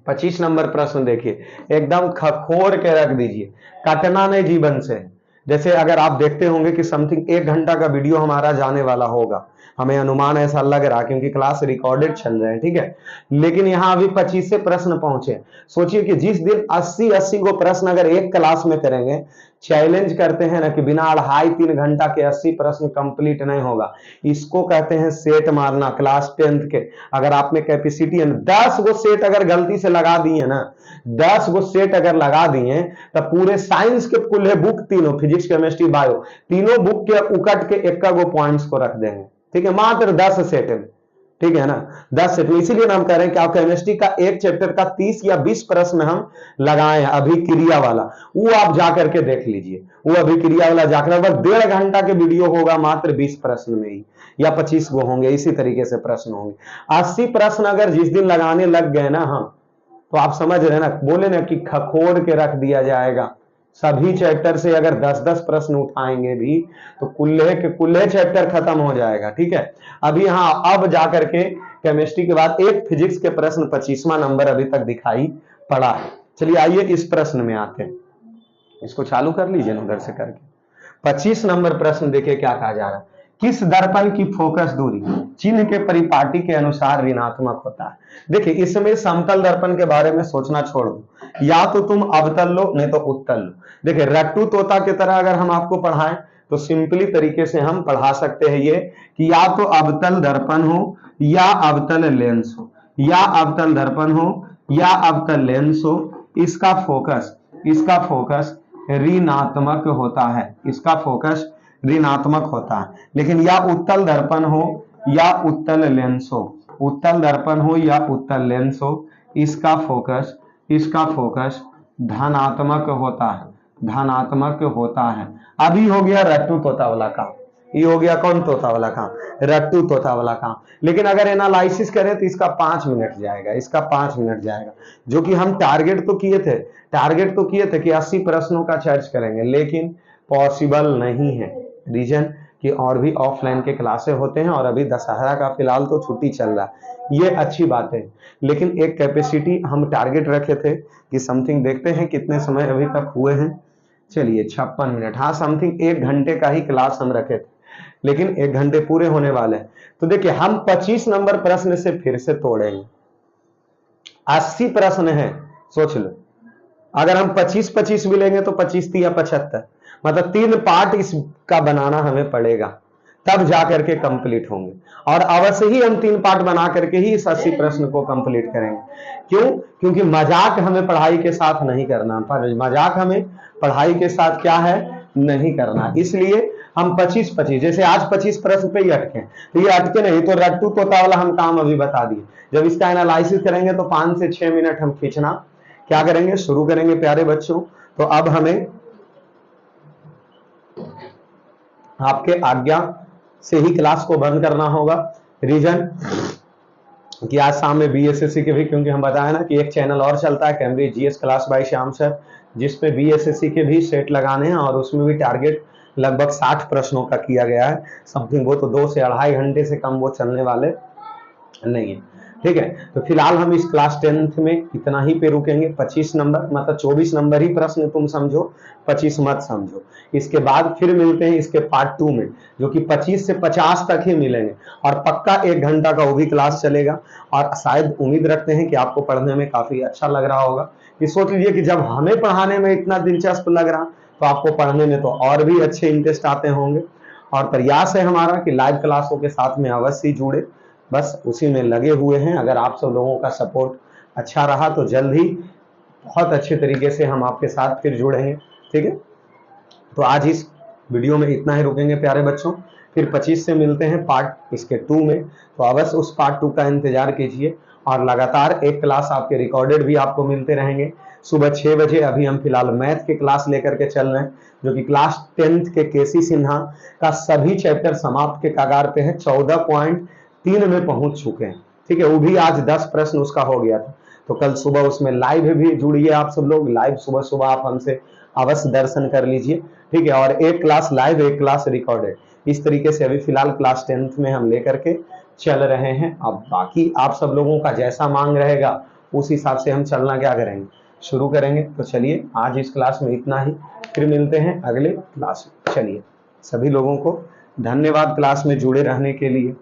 25 नंबर प्रश्न देखिए, एकदम खखोर के रख दीजिए, कटना नहीं जीवन से। जैसे अगर आप देखते होंगे कि समथिंग 1 घंटा का वीडियो हमारा जाने वाला होगा, हमें अनुमान ऐसा लग रहा क्योंकि क्लास रिकॉर्डेड चल रहे हैं। ठीक है, लेकिन यहाँ अभी 25 से प्रश्न पहुंचे। सोचिए कि जिस दिन 80 को प्रश्न अगर एक क्लास में करेंगे, चैलेंज करते हैं ना कि बिना 2.5-3 घंटा के 80 प्रश्न कंप्लीट नहीं होगा। इसको कहते हैं सेट मारना। क्लास 10th के अगर आप में कैपेसिटी है 10 गो सेट अगर गलती से लगा दिए ना, 10 गो सेट अगर लगा दिए तो पूरे साइंस के कुल बुक तीनों, फिजिक्स केमिस्ट्री बायो, तीनों बुक के उकट के 1 गो पॉइंट्स को रख देंगे। ठीक है, मात्र 10 सेट में ठीक है ना, 10 सेट में। इसीलिए हम कह रहे हैं कि आप केमिस्ट्री का एक चैप्टर का 30 या 20 प्रश्न हम लगाए हैं, अभिक्रिया वाला, वो आप जाकर के देख लीजिए। वो अभिक्रिया वाला जाकर लगभग 1.5 घंटा के वीडियो होगा, मात्र 20 प्रश्न में ही, या 25 गो होंगे, इसी तरीके से प्रश्न होंगे। 80 प्रश्न अगर जिस दिन लगाने लग गए ना हम, तो आप समझ रहे ना, बोले ना कि खखोर के रख दिया जाएगा। सभी चैप्टर से अगर 10-10 प्रश्न उठाएंगे भी तो कुल्ले के कुल्ले चैप्टर खत्म हो जाएगा। ठीक है, अभी यहाँ अब जाकर के केमिस्ट्री के बाद एक फिजिक्स के प्रश्न 25वां नंबर अभी तक दिखाई पड़ा है। चलिए आइए इस प्रश्न में आते हैं, इसको चालू कर लीजिए ना उधर से करके। 25 नंबर प्रश्न देखिए क्या कहा जा रहा है। किस दर्पण की फोकस दूरी चिन्ह के परिपाटी के अनुसार ऋणात्मक होता है। देखिए इसमें समतल दर्पण के बारे में सोचना छोड़ दो, या तो तुम अवतल लो नहीं तो उत्तल लो। देखिए रट्टू तोता की तरह अगर हम आपको पढ़ाएं तो सिंपली तरीके से हम पढ़ा सकते हैं ये कि या तो अवतल दर्पण हो या अवतल लेंस हो, या अवतल दर्पण हो या अवतल लेंस हो, इसका फोकस ऋणात्मक होता है, इसका फोकस ऋणात्मक होता है। लेकिन या उत्तल दर्पण हो या उत्तल लेंस हो, उत्तल दर्पण हो या उत्तल लेंस हो, इसका फोकस धनात्मक होता है, धनात्मक होता है। अभी हो गया रट्टू तोता वाला काम, ये हो गया कौन तोता वाला काम, रट्टू तोता वाला काम। लेकिन अगर एनालिसिस करें तो इसका 5 मिनट जाएगा, इसका 5 मिनट जाएगा, जो कि हम टारगेट तो किए थे कि 80 प्रश्नों का चर्च करेंगे, लेकिन पॉसिबल नहीं है। रीजन कि और भी ऑफलाइन के क्लासे होते हैं और अभी दशहरा का फिलहाल तो छुट्टी चल रहा है, ये अच्छी बात है। लेकिन एक कैपेसिटी हम टारगेट रखे थे कि समथिंग, देखते हैं कितने समय अभी तक हुए हैं। चलिए 56 मिनट, हाँ समथिंग 1 घंटे का ही क्लास हम रखे थे, लेकिन 1 घंटे पूरे होने वाले हैं। तो देखिए हम 25 नंबर प्रश्न से फिर से तोड़ेंगे। 80 प्रश्न है, सोच लो, अगर हम 25-25 भी लेंगे तो 25 या 75, मतलब 3 पार्ट इसका बनाना हमें पड़ेगा, तब जाकर के कंप्लीट होंगे। और अवश्य ही हम 3 पार्ट बना करके ही इस 80 प्रश्न को कंप्लीट करेंगे। क्यों? क्योंकि मजाक हमें पढ़ाई के साथ नहीं करना, पर मजाक हमें पढ़ाई के साथ क्या है, नहीं करना। इसलिए हम 25-25, जैसे आज 25 प्रश्न पे ही अटके, तो ये अटके नहीं तो रट्टू तोता वाला हम काम अभी बता दिए। जब इसका एनालिसिस करेंगे तो 5 से 6 मिनट हम खींचना क्या करेंगे, शुरू करेंगे प्यारे बच्चों। तो अब हमें आपके आज्ञा से ही क्लास को बंद करना होगा। रीजन कि आज शाम में बीएसएससी के भी, क्योंकि हम बताया ना कि एक चैनल और चलता है Cambridge GS class by Shyam sir, जिसपे बीएसएससी के भी सेट लगाने हैं, और उसमें भी टारगेट लगभग 60 प्रश्नों का किया गया है समथिंग। वो तो 2 से 2.5 घंटे से कम वो चलने वाले नहीं है। ठीक है, तो फिलहाल हम इस क्लास 10th में इतना ही पे रुकेंगे। 25 नंबर मतलब 24 नंबर ही प्रश्न तुम समझो, 25 मत समझो। इसके बाद फिर मिलते हैं इसके पार्ट 2 में, जो कि 25 से 50 तक ही मिलेंगे, और पक्का 1 घंटा का वो भी क्लास चलेगा। और शायद उम्मीद रखते हैं कि आपको पढ़ने में काफी अच्छा लग रहा होगा। कि सोच लीजिए कि जब हमें पढ़ाने में इतना दिलचस्प लग रहा, तो आपको पढ़ने में तो और भी अच्छे इंटरेस्ट आते होंगे। और प्रयास है हमारा कि लाइव क्लासों के साथ में अवश्य जुड़े, बस उसी में लगे हुए हैं। अगर आप सब लोगों का सपोर्ट अच्छा रहा तो जल्द ही बहुत अच्छे तरीके से हम आपके साथ फिर जुड़ेंगे। ठीक है, तो आज इस वीडियो में इतना ही रुकेंगे प्यारे बच्चों, फिर 25 से मिलते हैं पार्ट इसके 2 में। तो अवश्य उस पार्ट 2 का इंतजार कीजिए, और लगातार एक क्लास आपके रिकॉर्डेड भी आपको मिलते रहेंगे सुबह 6 बजे। अभी हम फिलहाल मैथ के क्लास लेकर के चल रहे हैं, जो कि क्लास 10th के केसी सिन्हा का सभी चैप्टर समाप्त के कगार पे है, 14.3 में पहुंच चुके हैं। ठीक है, वो भी आज 10 प्रश्न उसका हो गया था। तो कल सुबह उसमें लाइव भी जुड़िए आप सब लोग, लाइव सुबह सुबह आप हमसे अवश्य दर्शन कर लीजिए। ठीक है, और एक क्लास लाइव, एक क्लास रिकॉर्डेड, इस तरीके से अभी फिलहाल क्लास 10th में हम लेकर के चल रहे हैं। अब बाकी आप सब लोगों का जैसा मांग रहेगा उस हिसाब से हम चलना क्या करेंगे, शुरू करेंगे। तो चलिए आज इस क्लास में इतना ही, फिर मिलते हैं अगले क्लास में। चलिए सभी लोगों को धन्यवाद क्लास में जुड़े रहने के लिए।